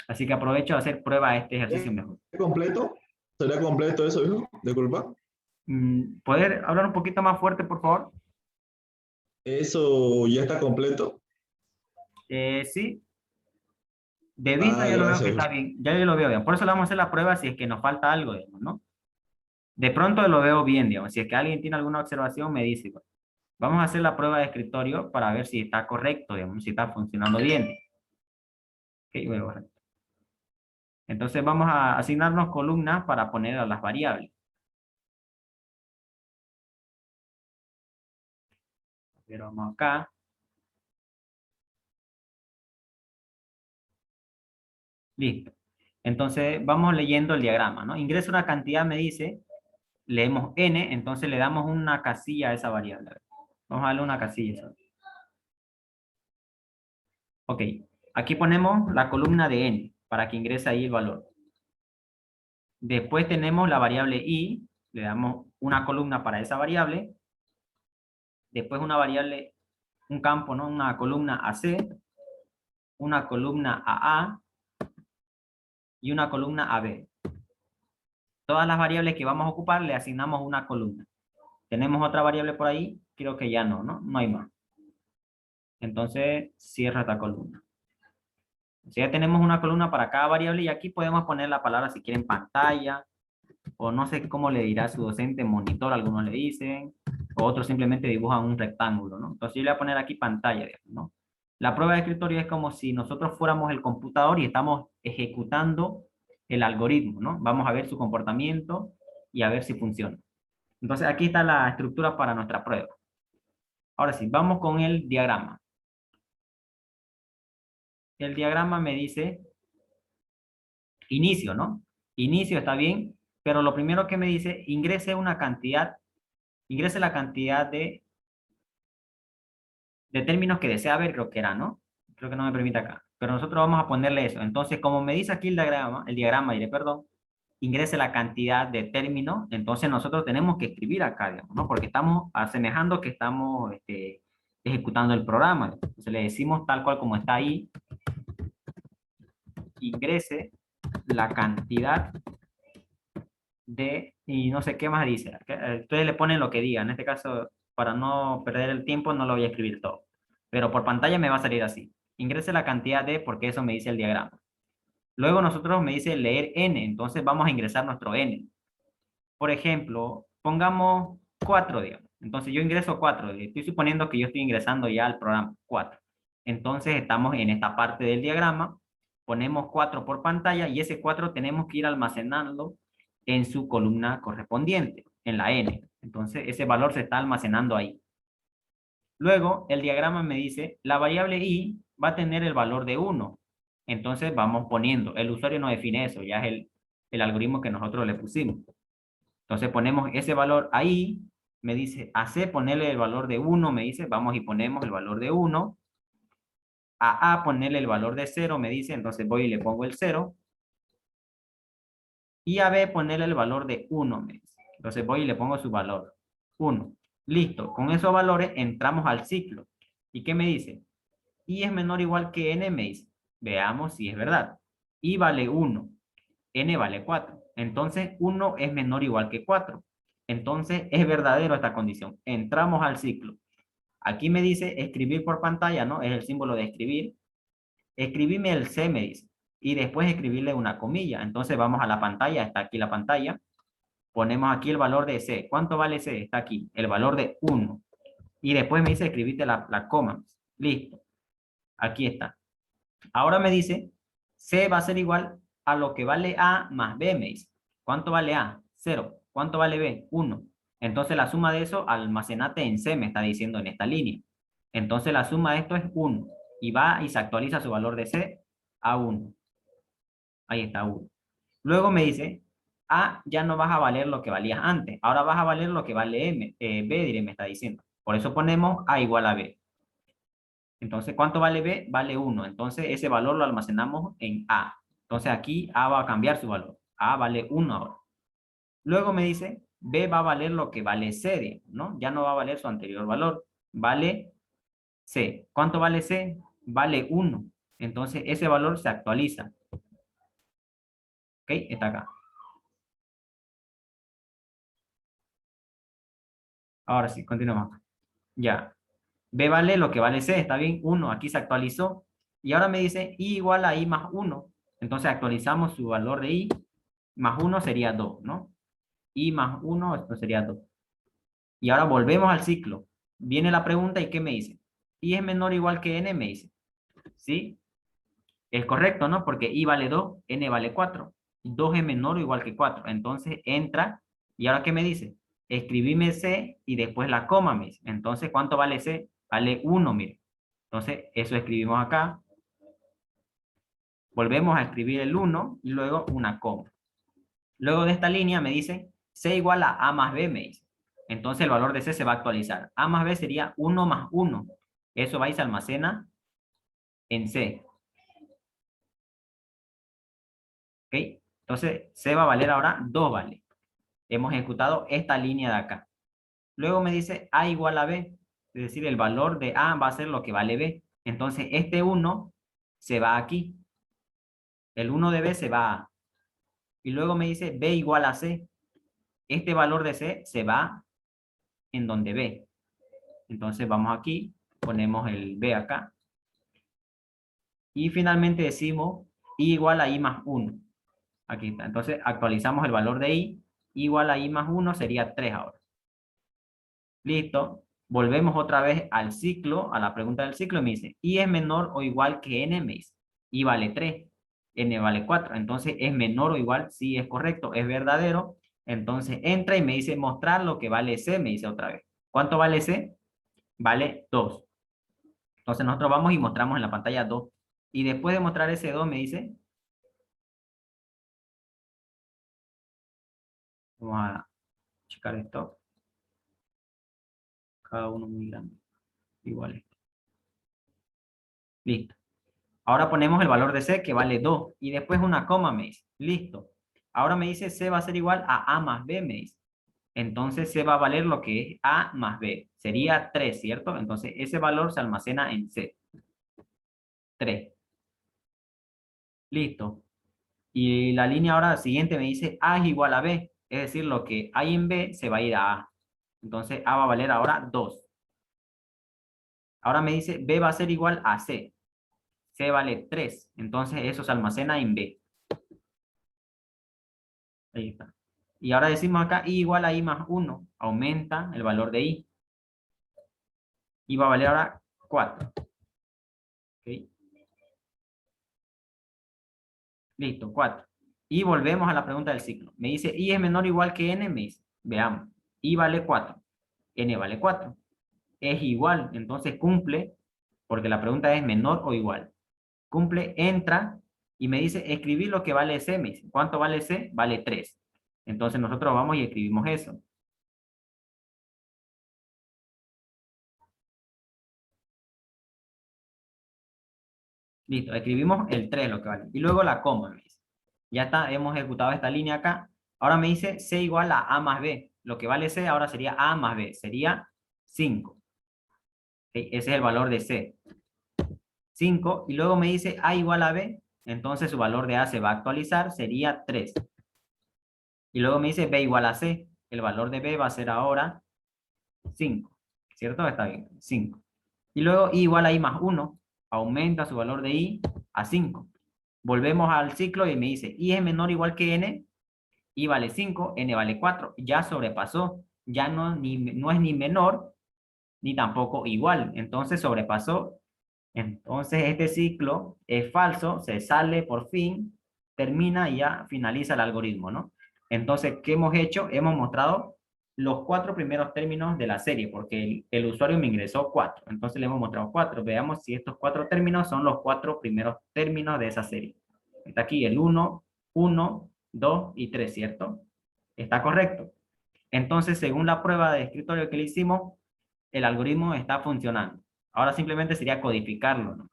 Así que aprovecho a hacer prueba de este ejercicio mejor. ¿Completo? ¿Será completo eso, hijo? Disculpa. ¿Poder hablar un poquito más fuerte, por favor? ¿Eso ya está completo? Sí. De vista ya lo veo que Gracias. está bien. Ya yo lo veo bien. Por eso le vamos a hacer la prueba si es que nos falta algo, digamos, ¿no? De pronto lo veo bien, digamos. Si es que alguien tiene alguna observación, me dice. Pues. Vamos a hacer la prueba de escritorio para ver si está correcto, digamos, si está funcionando bien. Ok, voy a borrar. Entonces vamos a asignarnos columnas para poner a las variables. Pero vamos acá. Listo. Entonces vamos leyendo el diagrama, ¿no? Ingresa una cantidad, me dice, leemos n, entonces le damos una casilla a esa variable. Vamos a darle una casilla. Ok, aquí ponemos la columna de n para que ingrese ahí el valor. Después tenemos la variable i, le damos una columna para esa variable. Después una variable, un campo, ¿no? Una columna AC, una columna AA y una columna a B. Todas las variables que vamos a ocupar le asignamos una columna. ¿Tenemos otra variable por ahí? Creo que ya no, ¿no? No hay más. Entonces, cierro esta columna. O sea, ya tenemos una columna para cada variable y aquí podemos poner la palabra si quieren pantalla, o no sé cómo le dirá su docente, monitor, algunos le dicen, o otros simplemente dibujan un rectángulo, ¿no? Entonces yo le voy a poner aquí pantalla, ¿no? La prueba de escritorio es como si nosotros fuéramos el computador y estamos ejecutando el algoritmo, ¿no? Vamos a ver su comportamiento y a ver si funciona. Entonces aquí está la estructura para nuestra prueba. Ahora sí, vamos con el diagrama. El diagrama me dice inicio, ¿no? Inicio está bien, pero lo primero que me dice, ingrese la cantidad de términos que desea ver, creo que era, ¿no? Creo que no me permite acá. Pero nosotros vamos a ponerle eso. Entonces, como me dice aquí el diagrama, diré, perdón, ingrese la cantidad de términos, entonces nosotros tenemos que escribir acá, digamos, ¿no? Porque estamos asemejando que estamos ejecutando el programa. Entonces le decimos tal cual como está ahí, ingrese la cantidad de, y no sé qué más dice. Ustedes le ponen lo que diga. En este caso, para no perder el tiempo, no lo voy a escribir todo. Pero por pantalla me va a salir así. Ingrese la cantidad de, porque eso me dice el diagrama. Luego nosotros me dice leer n, entonces vamos a ingresar nuestro n. Por ejemplo, pongamos 4, digamos. Entonces yo ingreso 4. Estoy suponiendo que yo estoy ingresando ya al programa 4. Entonces estamos en esta parte del diagrama. Ponemos 4 por pantalla y ese 4 tenemos que ir almacenando en su columna correspondiente, en la n. Entonces ese valor se está almacenando ahí. Luego el diagrama me dice, la variable i va a tener el valor de 1. Entonces vamos poniendo, el usuario no define eso, ya es el algoritmo que nosotros le pusimos. Entonces ponemos ese valor ahí, me dice a C ponerle el valor de 1, me dice, vamos y ponemos el valor de 1. A ponerle el valor de 0, me dice, entonces voy y le pongo el 0. Y a B ponerle el valor de 1, me dice. Entonces voy y le pongo su valor, 1. Listo, con esos valores entramos al ciclo. ¿Y qué me dice? I es menor o igual que n, me dice. Veamos si es verdad. I vale 1, n vale 4. Entonces 1 es menor o igual que 4. Entonces es verdadero esta condición. Entramos al ciclo. Aquí me dice escribir por pantalla, ¿no? Es el símbolo de escribir. Escribime el C, me dice. Y después escribirle una comilla. Entonces vamos a la pantalla, está aquí la pantalla. Ponemos aquí el valor de C. ¿Cuánto vale C? Está aquí, el valor de 1. Y después me dice escribirte la coma. Listo. Aquí está. Ahora me dice, C va a ser igual a lo que vale A más B, me dice. ¿Cuánto vale A? 0. ¿Cuánto vale B? 1. Entonces la suma de eso, almacenate en C, me está diciendo en esta línea. Entonces la suma de esto es 1. Y va y se actualiza su valor de C a 1. Ahí está 1. Luego me dice, A ya no vas a valer lo que valías antes. Ahora vas a valer lo que vale B, diré, me está diciendo. Por eso ponemos A igual a B. Entonces, ¿cuánto vale B? Vale 1. Entonces, ese valor lo almacenamos en A. Entonces, aquí A va a cambiar su valor. A vale 1 ahora. Luego me dice, B va a valer lo que vale C, ¿no? Ya no va a valer su anterior valor. Vale C. ¿Cuánto vale C? Vale 1. Entonces, ese valor se actualiza. ¿Ok? Está acá. Ahora sí, continuamos. Ya. B vale lo que vale C, está bien, 1, aquí se actualizó. Y ahora me dice I igual a I más 1. Entonces actualizamos su valor de I, más 1 sería 2, ¿no? I más 1, esto sería 2. Y ahora volvemos al ciclo. Viene la pregunta y ¿qué me dice? I es menor o igual que N, me dice. ¿Sí? Es correcto, ¿no? Porque I vale 2, N vale 4. 2 es menor o igual que 4. Entonces entra, ¿y ahora qué me dice? Escribime C y después la coma, me dice. Entonces, ¿cuánto vale C? Vale 1, mire. Entonces, eso escribimos acá. Volvemos a escribir el 1 y luego una coma. Luego de esta línea me dice C igual a A más B, me dice. Entonces, el valor de C se va a actualizar. A más B sería 1 más 1. Eso va y se almacena en C. ¿Ok? Entonces, C va a valer ahora 2 vale. Hemos ejecutado esta línea de acá. Luego me dice A igual a B. Es decir, el valor de A va a ser lo que vale B. Entonces, este 1 se va aquí. El 1 de B se va Y luego me dice B igual a C. Este valor de C se va en donde B. Entonces vamos aquí, ponemos el B acá. Y finalmente decimos I igual a I más 1. Aquí está. Entonces actualizamos el valor de I. I igual a I más 1 sería 3 ahora. Listo. Volvemos otra vez al ciclo, a la pregunta del ciclo, y me dice, I es menor o igual que N, me dice. I vale 3, N vale 4. Entonces, ¿es menor o igual? Sí, es correcto, es verdadero. Entonces, entra y me dice mostrar lo que vale C, me dice otra vez. ¿Cuánto vale C? Vale 2. Entonces, nosotros vamos y mostramos en la pantalla 2. Y después de mostrar ese 2, me dice, vamos a checar esto. Cada uno muy grande. Igual. Listo. Ahora ponemos el valor de C que vale 2 y después una coma me dice. Listo. Ahora me dice C va a ser igual a A más B me dice. Entonces C va a valer lo que es A más B. Sería 3, ¿cierto? Entonces ese valor se almacena en C. 3. Listo. Y la línea ahora siguiente me dice A es igual a B. Es decir, lo que hay en B se va a ir a A. Entonces A va a valer ahora 2. Ahora me dice B va a ser igual a C. C vale 3. Entonces eso se almacena en B. Ahí está. Y ahora decimos acá I igual a I más 1. Aumenta el valor de I. I va a valer ahora 4. ¿Okay? Listo, 4. Y volvemos a la pregunta del ciclo. Me dice I es menor o igual que N. Me dice, veamos. I vale 4. N vale 4. Es igual. Entonces cumple, porque la pregunta es menor o igual. Cumple, entra y me dice escribir lo que vale C. Me dice, ¿cuánto vale C? Vale 3. Entonces nosotros vamos y escribimos eso. Listo, escribimos el 3 lo que vale. Y luego la coma, me dice. Ya está, hemos ejecutado esta línea acá. Ahora me dice C igual a A más B. Lo que vale C ahora sería A más B. Sería 5. Ese es el valor de C. 5. Y luego me dice A igual a B. Entonces su valor de A se va a actualizar. Sería 3. Y luego me dice B igual a C. El valor de B va a ser ahora 5. ¿Cierto? Está bien. 5. Y luego I igual a I más 1. Aumenta su valor de I a 5. Volvemos al ciclo y me dice, I es menor o igual que N, I vale 5, N vale 4, ya sobrepasó, ya no es ni menor, ni tampoco igual, entonces sobrepasó, entonces este ciclo es falso, se sale por fin, termina y ya finaliza el algoritmo, ¿no? Entonces, ¿qué hemos hecho? Hemos mostrado los 4 primeros términos de la serie, porque el usuario me ingresó 4, entonces le hemos mostrado 4, veamos si estos 4 términos son los 4 primeros términos de esa serie. Está aquí el 1, 1, 2 y 3, ¿cierto? Está correcto. Entonces, según la prueba de escritorio que le hicimos, el algoritmo está funcionando. Ahora simplemente sería codificarlo, ¿no?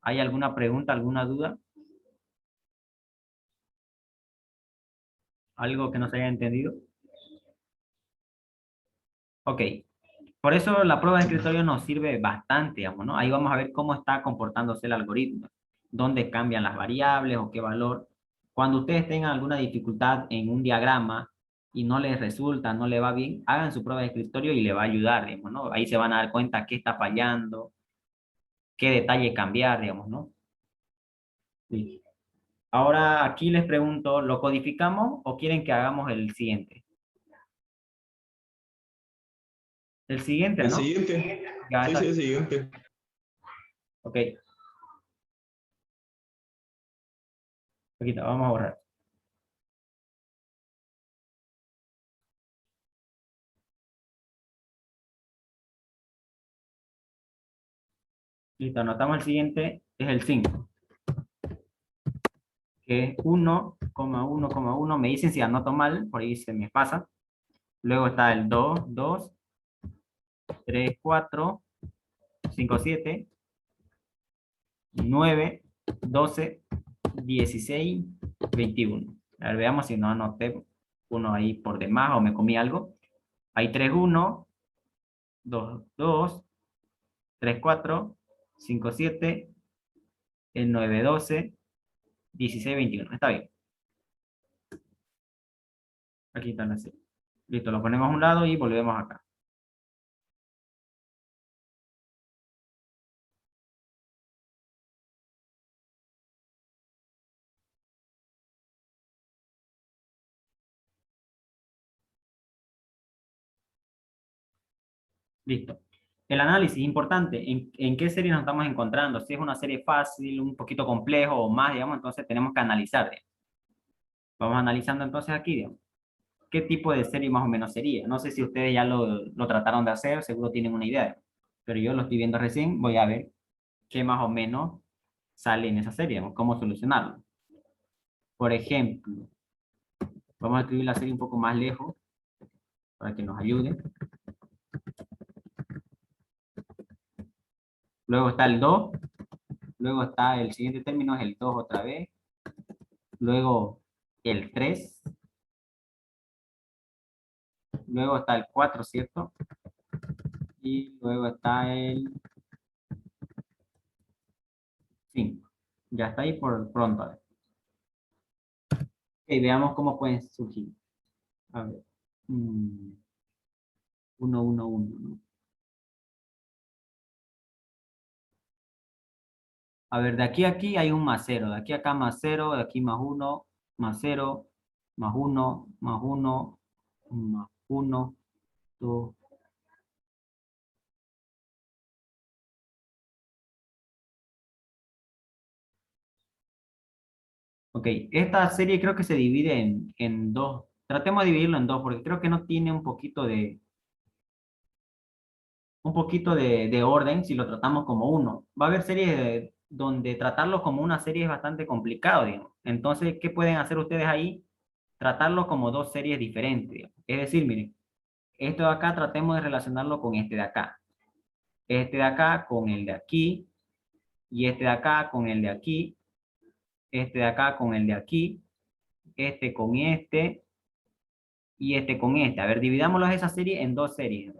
¿Hay alguna pregunta, alguna duda? ¿Algo que no se haya entendido? Ok. Por eso la prueba de escritorio nos sirve bastante, digamos, ¿no? Ahí vamos a ver cómo está comportándose el algoritmo, dónde cambian las variables o qué valor. Cuando ustedes tengan alguna dificultad en un diagrama y no les resulta, no le va bien, hagan su prueba de escritorio y le va a ayudar, digamos, ¿no? Ahí se van a dar cuenta qué está fallando, qué detalle cambiar, digamos, ¿no? Sí. Ahora aquí les pregunto, ¿lo codificamos o quieren que hagamos el siguiente? El siguiente, El ¿no? siguiente. Ya Sí, está. sí, el siguiente. Ok, aquí está, vamos a borrar. Listo, anotamos el siguiente, es el 5, que es 1,1,1. Me dicen si anoto mal, por ahí se me pasa. Luego está el 2, 2, 3, 4, 5, 7, 9, 12, 16, 21. A ver, veamos si no anoté uno ahí por demás o me comí algo. Hay 3, 1, 2, 2, 3, 4, 5, 7, 9, 12, 16, 21. Está bien. Aquí está la serie. Listo, lo ponemos a un lado y volvemos acá. Listo. El análisis, importante, ¿en qué serie nos estamos encontrando? Si es una serie fácil, un poquito complejo o más, digamos, entonces tenemos que analizar. Digamos. Vamos analizando entonces aquí, digamos, qué tipo de serie más o menos sería. No sé si ustedes ya lo trataron de hacer, seguro tienen una idea, pero yo lo estoy viendo recién, voy a ver qué más o menos sale en esa serie, digamos, cómo solucionarlo. Por ejemplo, vamos a escribir la serie un poco más lejos para que nos ayude. Luego está el 2. Luego está el siguiente término, es el 2 otra vez. Luego el 3. Luego está el 4, ¿cierto? Y luego está el 5. Ya está ahí por pronto. A ver. Ok, veamos cómo pueden surgir. A ver. 1, 1, 1, ¿no? A ver, de aquí a aquí hay un más 0. De aquí a acá más 0. De aquí más 1, más 0, más 1, más 1, más 1, 2. Ok, esta serie creo que se divide en dos. Tratemos de dividirlo en dos porque creo que no tiene un poquito de orden si lo tratamos como uno. Va a haber series donde tratarlo como una serie es bastante complicado, digamos. Entonces, ¿qué pueden hacer ustedes ahí? Tratarlo como dos series diferentes, digamos. Es decir, miren, esto de acá tratemos de relacionarlo con este de acá. Este de acá con el de aquí. Y este de acá con el de aquí. Este de acá con el de aquí. Este con este. Y este con este. A ver, dividámoslos esa serie en dos series.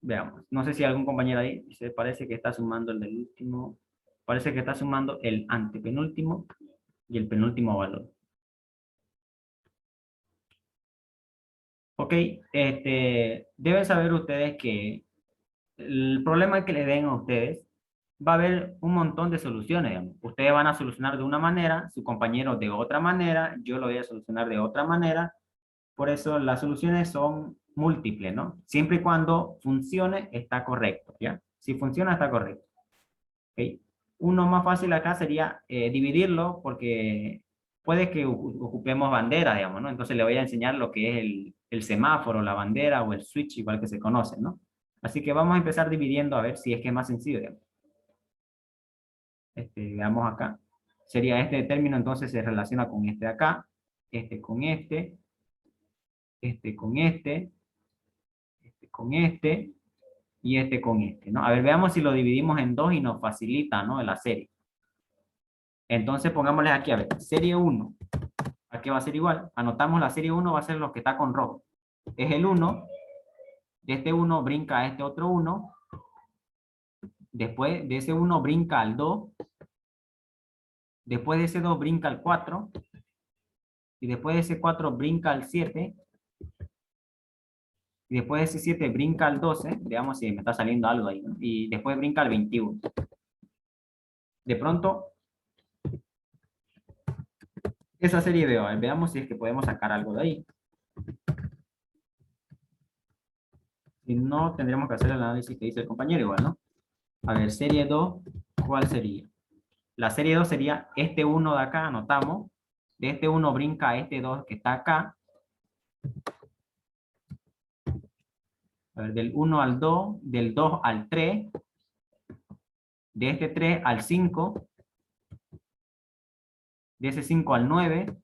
Veamos. No sé si algún compañero ahí se parece que está sumando el del último. Parece que está sumando el antepenúltimo y el penúltimo valor. Ok, deben saber ustedes que el problema que le den a ustedes va a haber un montón de soluciones. Digamos. Ustedes van a solucionar de una manera, su compañero de otra manera, yo lo voy a solucionar de otra manera. Por eso las soluciones son múltiples, ¿no? Siempre y cuando funcione, está correcto, ¿ya? Si funciona, está correcto. ¿Ok? Uno más fácil acá sería dividirlo porque puede que ocupemos bandera, digamos, ¿no? Entonces le voy a enseñar lo que es el semáforo, la bandera o el switch, igual que se conoce, ¿no? Así que vamos a empezar dividiendo a ver si es que es más sencillo, digamos. Veamos acá. Sería este término, entonces se relaciona con este de acá, este con este con este con este y este con este, ¿no? A ver, veamos si lo dividimos en dos y nos facilita, ¿no? La serie. Entonces pongámosle aquí, a ver, serie 1. ¿A qué va a ser igual? Anotamos la serie 1 va a ser lo que está con rojo. Es el 1, de este 1 brinca a este otro 1, después de ese 1 brinca al 2, después de ese 2 brinca al 4, y después de ese 4 brinca al 7, y después de ese 7 brinca al 12, veamos si me está saliendo algo ahí, ¿no? Y después brinca al 21. De pronto, esa serie veo, veamos si es que podemos sacar algo de ahí. Si no, tendremos que hacer el análisis que dice el compañero igual, ¿no? A ver, serie 2, ¿cuál sería? La serie 2 sería este 1 de acá, anotamos. De este 1 brinca a este 2 que está acá. A ver, del 1 al 2, del 2 al 3, de este 3 al 5, de ese 5 al 9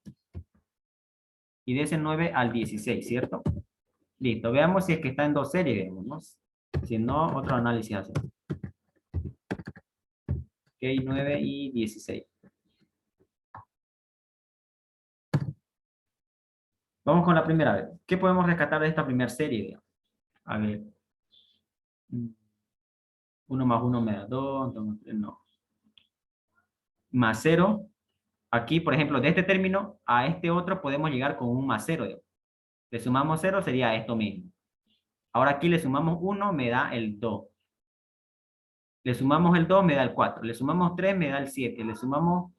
y de ese 9 al 16, ¿cierto? Listo, veamos si es que está en dos series, digamos. Si no, otro análisis hacemos. Ok, 9 y 16. Vamos con la primera vez. ¿Qué podemos rescatar de esta primera serie? Digamos? A ver. 1 más 1 me da 2, entonces no. Más 0 Aquí, por ejemplo, de este término a este otro podemos llegar con un más 0. Le sumamos 0, sería esto mismo. Ahora aquí le sumamos 1, me da el 2. Le sumamos el 2, me da el 4. Le sumamos 3, me da el 7. Le sumamos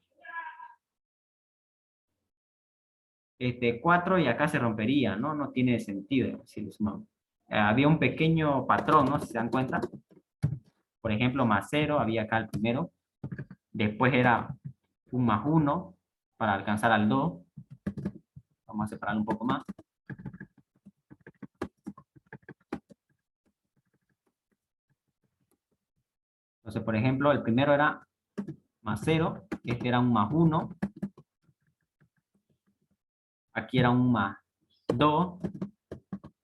4 y acá se rompería, ¿no? No tiene sentido si le sumamos. Había un pequeño patrón, ¿no? Si se dan cuenta. Por ejemplo, más 0, había acá el primero. Después era un más 1 para alcanzar al 2. Vamos a separarlo un poco más. Entonces, por ejemplo, el primero era más 0. Este era un más 1. Aquí era un más 2.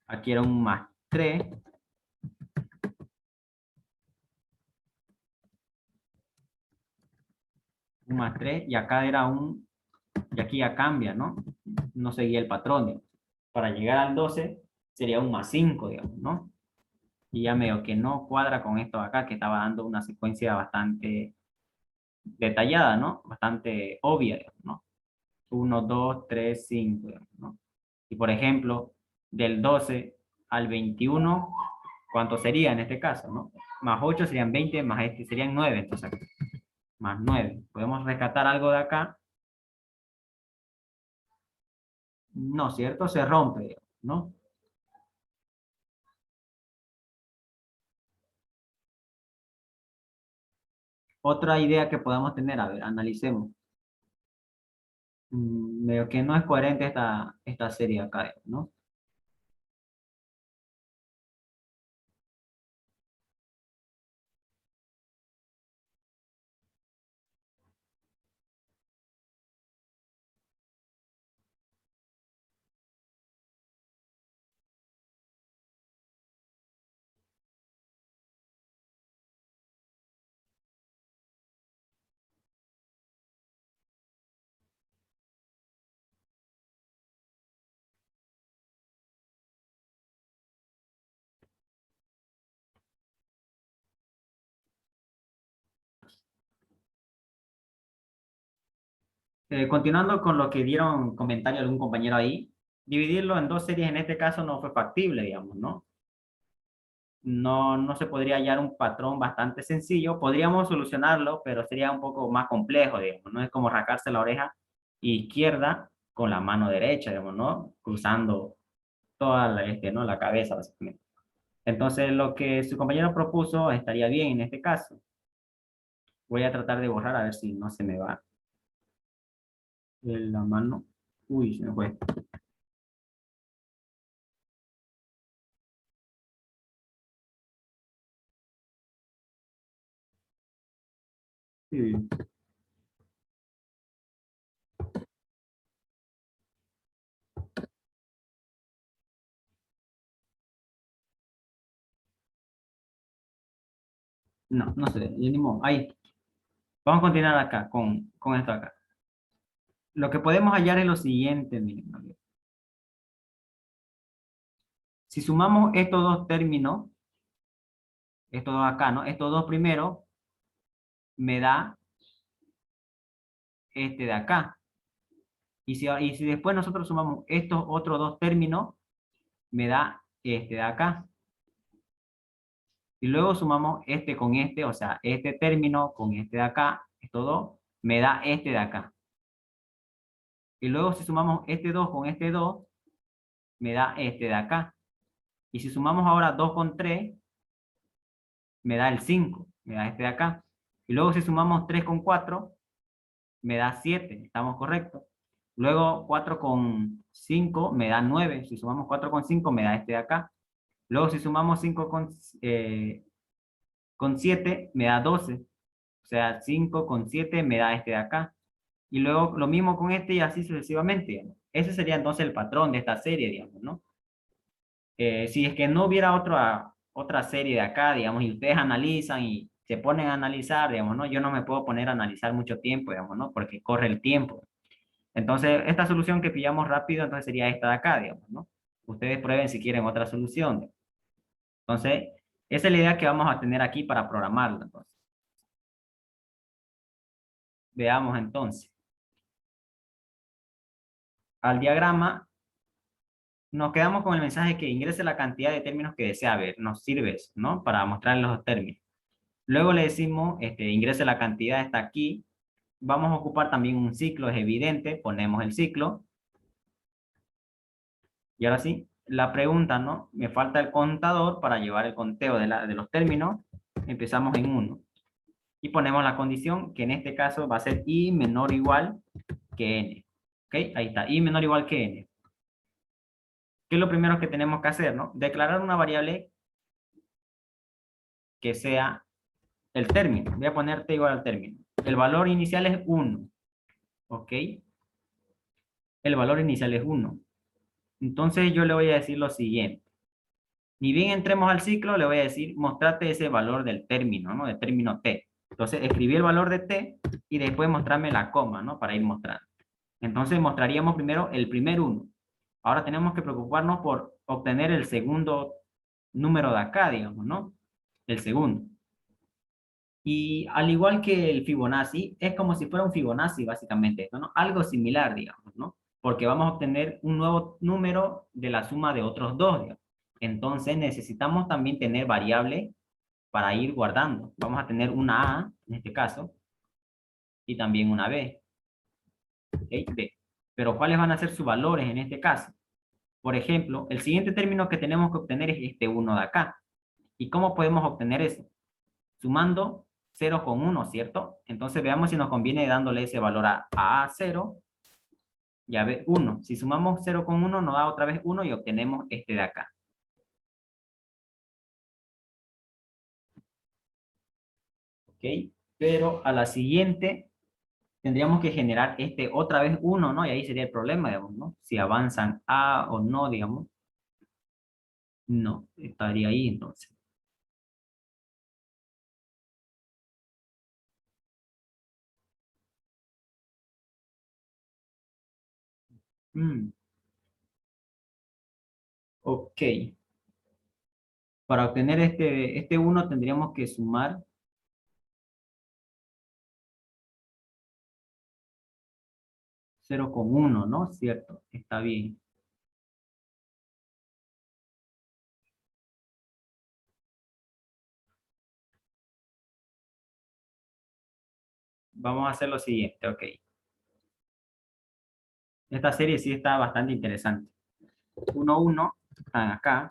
Aquí era un más 3. Un más 3. Y acá era un... Y aquí ya cambia, ¿no? No seguía el patrón, digamos. Para llegar al 12 sería un más 5, digamos, ¿no? Y ya medio que no cuadra con esto de acá, que estaba dando una secuencia bastante detallada, ¿no? Bastante obvia, digamos, ¿no? 1, 2, 3, 5, digamos, ¿no? Y por ejemplo, del 12 al 21, ¿cuánto sería en este caso, no? Más 8 serían 20, más este serían 9, entonces, más 9. ¿Podemos rescatar algo de acá? No, ¿cierto? Se rompe, digamos, ¿no? Otra idea que podamos tener, a ver, analicemos. Veo que no es coherente esta serie acá, ¿no? Continuando con lo que dieron comentario algún compañero ahí, dividirlo en dos series en este caso no fue factible, digamos, ¿no? No se podría hallar un patrón bastante sencillo. Podríamos solucionarlo, pero sería un poco más complejo, digamos, ¿no? Es como rascarse la oreja izquierda con la mano derecha, digamos, ¿no? Cruzando toda ¿no? La cabeza, básicamente. Entonces, lo que su compañero propuso estaría bien en este caso. Voy a tratar de borrar a ver si no se me va la mano. Uy, se me fue. Sí. No, no sé, ni modo. Ahí. Vamos a continuar acá con esto acá. Lo que podemos hallar es lo siguiente, miren, a ver. Si sumamos estos dos términos, estos dos acá, ¿no? Estos dos primeros, me da este de acá. Y si después nosotros sumamos estos otros dos términos, me da este de acá. Y luego sumamos este con este, o sea, este término con este de acá, estos dos, me da este de acá. Y luego si sumamos este 2 con este 2, me da este de acá. Y si sumamos ahora 2 con 3, me da el 5, me da este de acá. Y luego si sumamos 3 con 4, me da 7, estamos correctos. Luego 4 con 5 me da 9, si sumamos 4 con 5 me da este de acá. Luego si sumamos 5 con 7 me da 12, o sea 5 con 7 me da este de acá. Y luego lo mismo con este y así sucesivamente, digamos. Ese sería entonces el patrón de esta serie, digamos, ¿no? Si es que no hubiera otra serie de acá, digamos, y ustedes analizan y se ponen a analizar, digamos, ¿no? Yo no me puedo poner a analizar mucho tiempo, digamos, ¿no? Porque corre el tiempo. Entonces, esta solución que pillamos rápido, entonces sería esta de acá, digamos, ¿no? Ustedes prueben si quieren otra solución. Entonces, esa es la idea que vamos a tener aquí para programarlo, entonces. Veamos entonces. al diagrama, nos quedamos con el mensaje que ingrese la cantidad de términos que desea ver. Nos sirve eso, ¿no? Para mostrar los términos. Luego le decimos, ingrese la cantidad, está aquí. Vamos a ocupar también un ciclo, es evidente. Ponemos el ciclo. Y ahora sí, la pregunta, ¿no? Me falta el contador para llevar el conteo de los términos. Empezamos en 1. Y ponemos la condición que en este caso va a ser i menor o igual que n. ¿Ok? Ahí está, i menor o igual que n. ¿Qué es lo primero que tenemos que hacer, no? Declarar una variable que sea el término. Voy a ponerte igual al término. El valor inicial es 1. ¿Ok? El valor inicial es 1. Entonces yo le voy a decir lo siguiente. Ni bien entremos al ciclo, le voy a decir, mostrate ese valor del término, ¿no? Del término t. Entonces escribí el valor de t y después mostrarme la coma, ¿no? Para ir mostrando. Entonces mostraríamos primero el primer 1. Ahora tenemos que preocuparnos por obtener el segundo número de acá, digamos, ¿no? El segundo. Y al igual que el Fibonacci, es como si fuera un Fibonacci, básicamente, ¿no? Algo similar, digamos, ¿no? Porque vamos a obtener un nuevo número de la suma de otros dos, digamos. Entonces necesitamos también tener variable para ir guardando. Vamos a tener una A, en este caso, y también una B. ¿Okay? B. Pero ¿cuáles van a ser sus valores en este caso? Por ejemplo, el siguiente término que tenemos que obtener es este 1 de acá. ¿Y cómo podemos obtener eso? Sumando 0 con 1, ¿cierto? Entonces veamos si nos conviene dándole ese valor a A0 y a B1. Si sumamos 0 con 1 nos da otra vez 1 y obtenemos este de acá. ¿Ok? Pero a la siguiente tendríamos que generar este otra vez 1, ¿no? Y ahí sería el problema, digamos, ¿no? Si avanzan A o no, digamos. No, estaría ahí entonces. Mm, ok. Para obtener este 1 tendríamos que sumar 0 con 1, ¿no? Cierto, está bien. Vamos a hacer lo siguiente, ok. Esta serie sí está bastante interesante. 1, 1, están acá.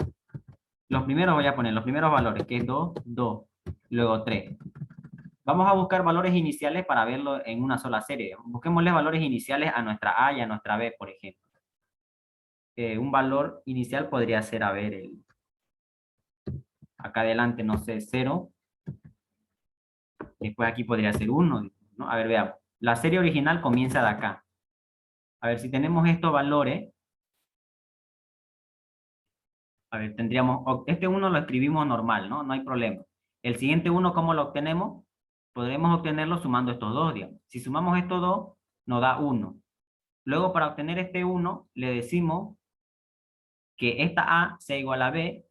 Los primeros voy a poner, los primeros valores, que es 2, 2, luego 3. Vamos a buscar valores iniciales para verlo en una sola serie. Busquémosle valores iniciales a nuestra A y a nuestra B, por ejemplo. Un valor inicial podría ser, a ver, acá adelante, no sé, 0. Después aquí podría ser 1, ¿no? A ver, veamos. La serie original comienza de acá. A ver, si tenemos estos valores, a ver, tendríamos, este 1 lo escribimos normal, ¿no? No hay problema. El siguiente 1, ¿cómo lo obtenemos? Podremos obtenerlo sumando estos dos, digamos. Si sumamos estos dos, nos da 1. Luego, para obtener este 1, le decimos que esta A sea igual a B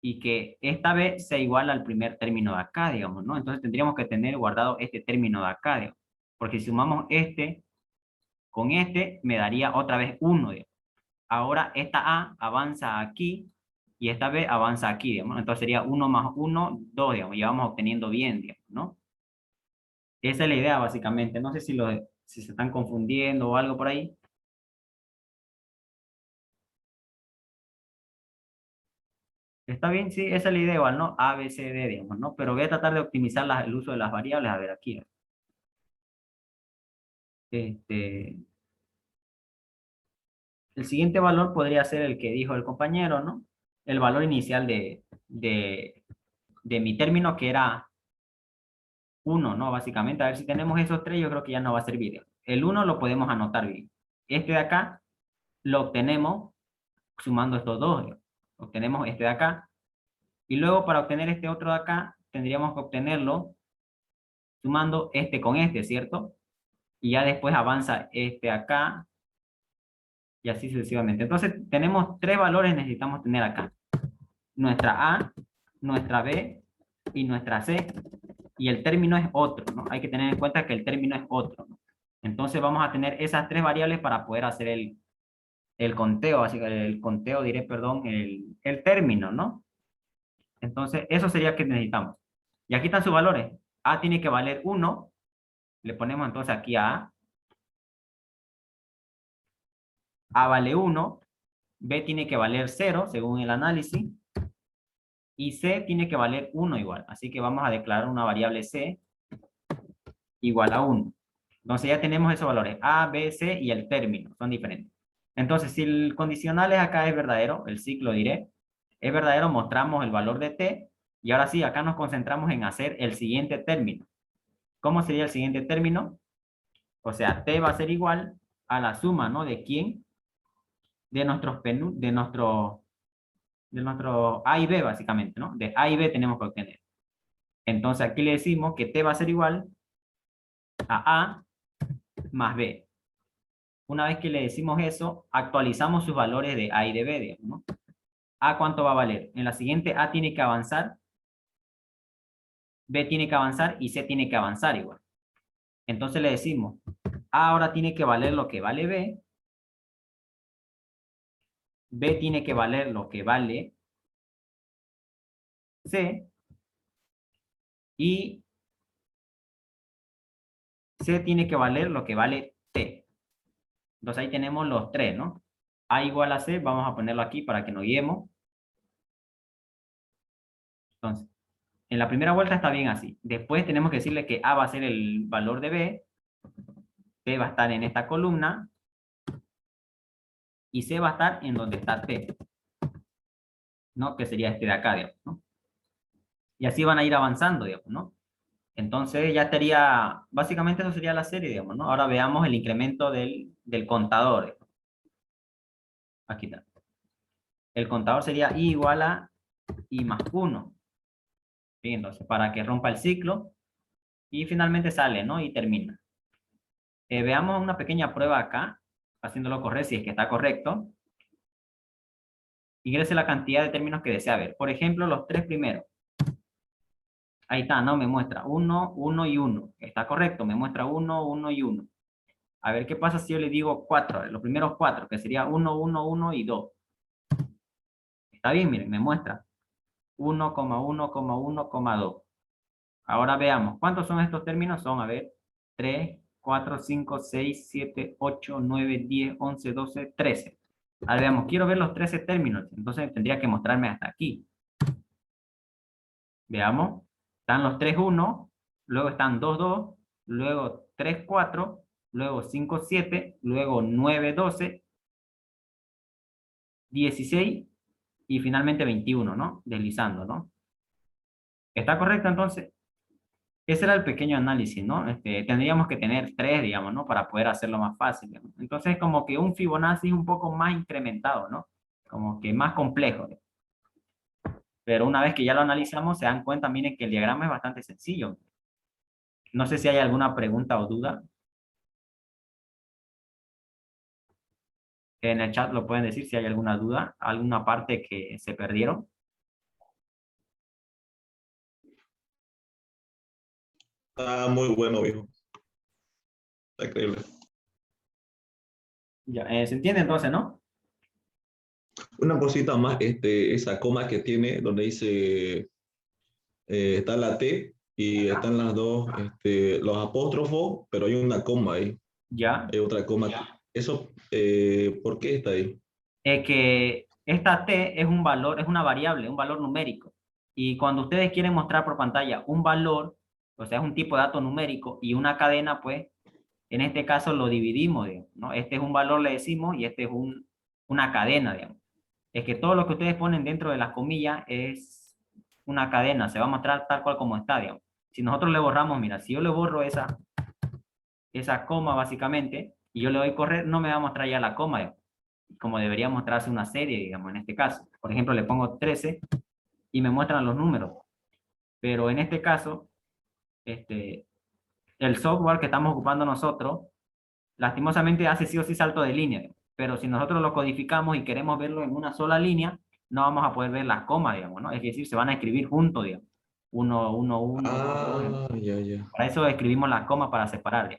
y que esta B sea igual al primer término de acá, digamos, ¿no? Entonces tendríamos que tener guardado este término de acá, digamos. Porque si sumamos este con este, me daría otra vez 1, digamos. Ahora esta A avanza aquí y esta B avanza aquí, digamos. Entonces sería 1 más 1, 2, digamos. Y vamos obteniendo bien, digamos, ¿no? Esa es la idea, básicamente. No sé si se están confundiendo o algo por ahí. Está bien, sí, esa es la idea igual, ¿no? A, B, C, D, digamos, ¿no? Pero voy a tratar de optimizar el uso de las variables. A ver, aquí. Este, el siguiente valor podría ser el que dijo el compañero, ¿no? El valor inicial de mi término, que era 1, ¿no? Básicamente, a ver si tenemos esos tres, yo creo que ya no va a servir. El 1 lo podemos anotar bien. Este de acá lo obtenemos sumando estos dos. ¿No? Obtenemos este de acá. Y luego para obtener este otro de acá, tendríamos que obtenerlo sumando este con este, ¿cierto? Y ya después avanza este acá y así sucesivamente. Entonces tenemos tres valores que necesitamos tener acá. Nuestra A, nuestra B y nuestra C. Y el término es otro, ¿no? Hay que tener en cuenta que el término es otro, ¿no? Entonces vamos a tener esas tres variables para poder hacer el conteo, así que el conteo diré, perdón, el término, ¿no? Entonces, eso sería que necesitamos. Y aquí están sus valores. A tiene que valer 1. Le ponemos entonces aquí a A. A vale 1. B tiene que valer 0, según el análisis. Y C tiene que valer 1 igual. Así que vamos a declarar una variable C igual a 1. Entonces ya tenemos esos valores. A, B, C y el término. Son diferentes. Entonces, si el condicional es acá es verdadero, el ciclo diré, es verdadero, mostramos el valor de T. Y ahora sí, acá nos concentramos en hacer el siguiente término. ¿Cómo sería el siguiente término? O sea, T va a ser igual a la suma, ¿no? ¿De quién? De nuestro A y B, básicamente, ¿no? De A y B tenemos que obtener. Entonces, aquí le decimos que T va a ser igual a A más B. Una vez que le decimos eso, actualizamos sus valores de A y de B, digamos, ¿no? A, ¿cuánto va a valer? En la siguiente, A tiene que avanzar, B tiene que avanzar y C tiene que avanzar igual. Entonces le decimos, A ahora tiene que valer lo que vale B, B tiene que valer lo que vale C, y C tiene que valer lo que vale T. Entonces ahí tenemos los tres, ¿no? A igual a C, vamos a ponerlo aquí para que nos guiemos. Entonces, en la primera vuelta está bien así. Después tenemos que decirle que A va a ser el valor de B, T va a estar en esta columna, y C va a estar en donde está T, ¿no? Que sería este de acá, digamos, ¿no? Y así van a ir avanzando, digamos, ¿no? Entonces ya estaría, básicamente eso sería la serie, digamos, ¿no? Ahora veamos el incremento del contador. Aquí está. El contador sería I igual a I más 1. Bien, entonces, para que rompa el ciclo, y finalmente sale, ¿no? Y termina. Veamos una pequeña prueba acá, haciéndolo correr, si es que está correcto. Ingrese la cantidad de términos que desea ver. Por ejemplo, los tres primeros. Ahí está, ¿no? Me muestra 1, 1 y 1. Está correcto, me muestra 1, 1 y 1. A ver, ¿qué pasa si yo le digo 4? Los primeros 4, que sería 1, 1, 1 y 2. Está bien, miren, me muestra 1, 1, 1, 2. Ahora veamos, ¿cuántos son estos términos? Son, a ver, 3, 4, 5, 6, 7, 8, 9, 10, 11, 12, 13. Ahora veamos, quiero ver los 13 términos, entonces tendría que mostrarme hasta aquí. Veamos, están los 3, 1, luego están 2, 2, luego 3, 4, luego 5, 7, luego 9, 12, 16 y finalmente 21, ¿no? Deslizando, ¿no? ¿Está correcto entonces? Ese era el pequeño análisis, ¿no? Tendríamos que tener tres, digamos, ¿no? Para poder hacerlo más fácil, digamos. Entonces, como que un Fibonacci un poco más incrementado, ¿no? Como que más complejo. Pero una vez que ya lo analizamos, se dan cuenta, miren, que el diagrama es bastante sencillo. No sé si hay alguna pregunta o duda. En el chat lo pueden decir si hay alguna duda, alguna parte que se perdieron. Está muy bueno, viejo. Está increíble. Ya, ¿se entiende entonces, no? Una cosita más, esa coma que tiene donde dice, está la T y están las dos, los apóstrofos, pero hay una coma ahí, Ya. hay otra coma. Eso, ¿por qué está ahí? Que esta t es un valor, es una variable, un valor numérico. Y cuando ustedes quieren mostrar por pantalla un valor, o sea, es un tipo de dato numérico y una cadena, pues, en este caso lo dividimos, digamos, ¿no? Este es un valor, le decimos, y este es una cadena, digamos. Es que todo lo que ustedes ponen dentro de las comillas es una cadena, se va a mostrar tal cual como está, digamos. Si nosotros le borramos, mira, si yo le borro esa coma básicamente, y yo le doy correr, no me va a mostrar ya la coma, digamos, como debería mostrarse una serie, digamos, en este caso. Por ejemplo, le pongo 13 y me muestran los números. Pero en este caso, el software que estamos ocupando nosotros, lastimosamente hace sí o sí salto de línea. Pero si nosotros lo codificamos y queremos verlo en una sola línea, no vamos a poder ver las comas, digamos, ¿no? Es decir, se van a escribir juntos, digamos. Uno, uno, uno, dos, dos. Ah, ya, ya. Para eso escribimos las comas para separar.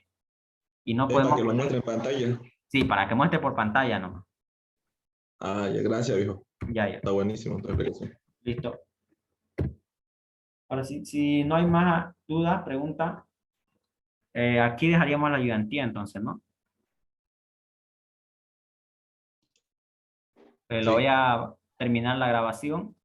Y no Es para podemos que lo poner, muestre en pantalla. sí, para que muestre por pantalla nomás. Ah, ya, gracias, viejo. Ya, ya, Está buenísimo tu explicación. listo. Ahora sí, si no hay más dudas, preguntas, aquí dejaríamos la ayudantía entonces, ¿no? Lo voy Sí. a terminar la grabación.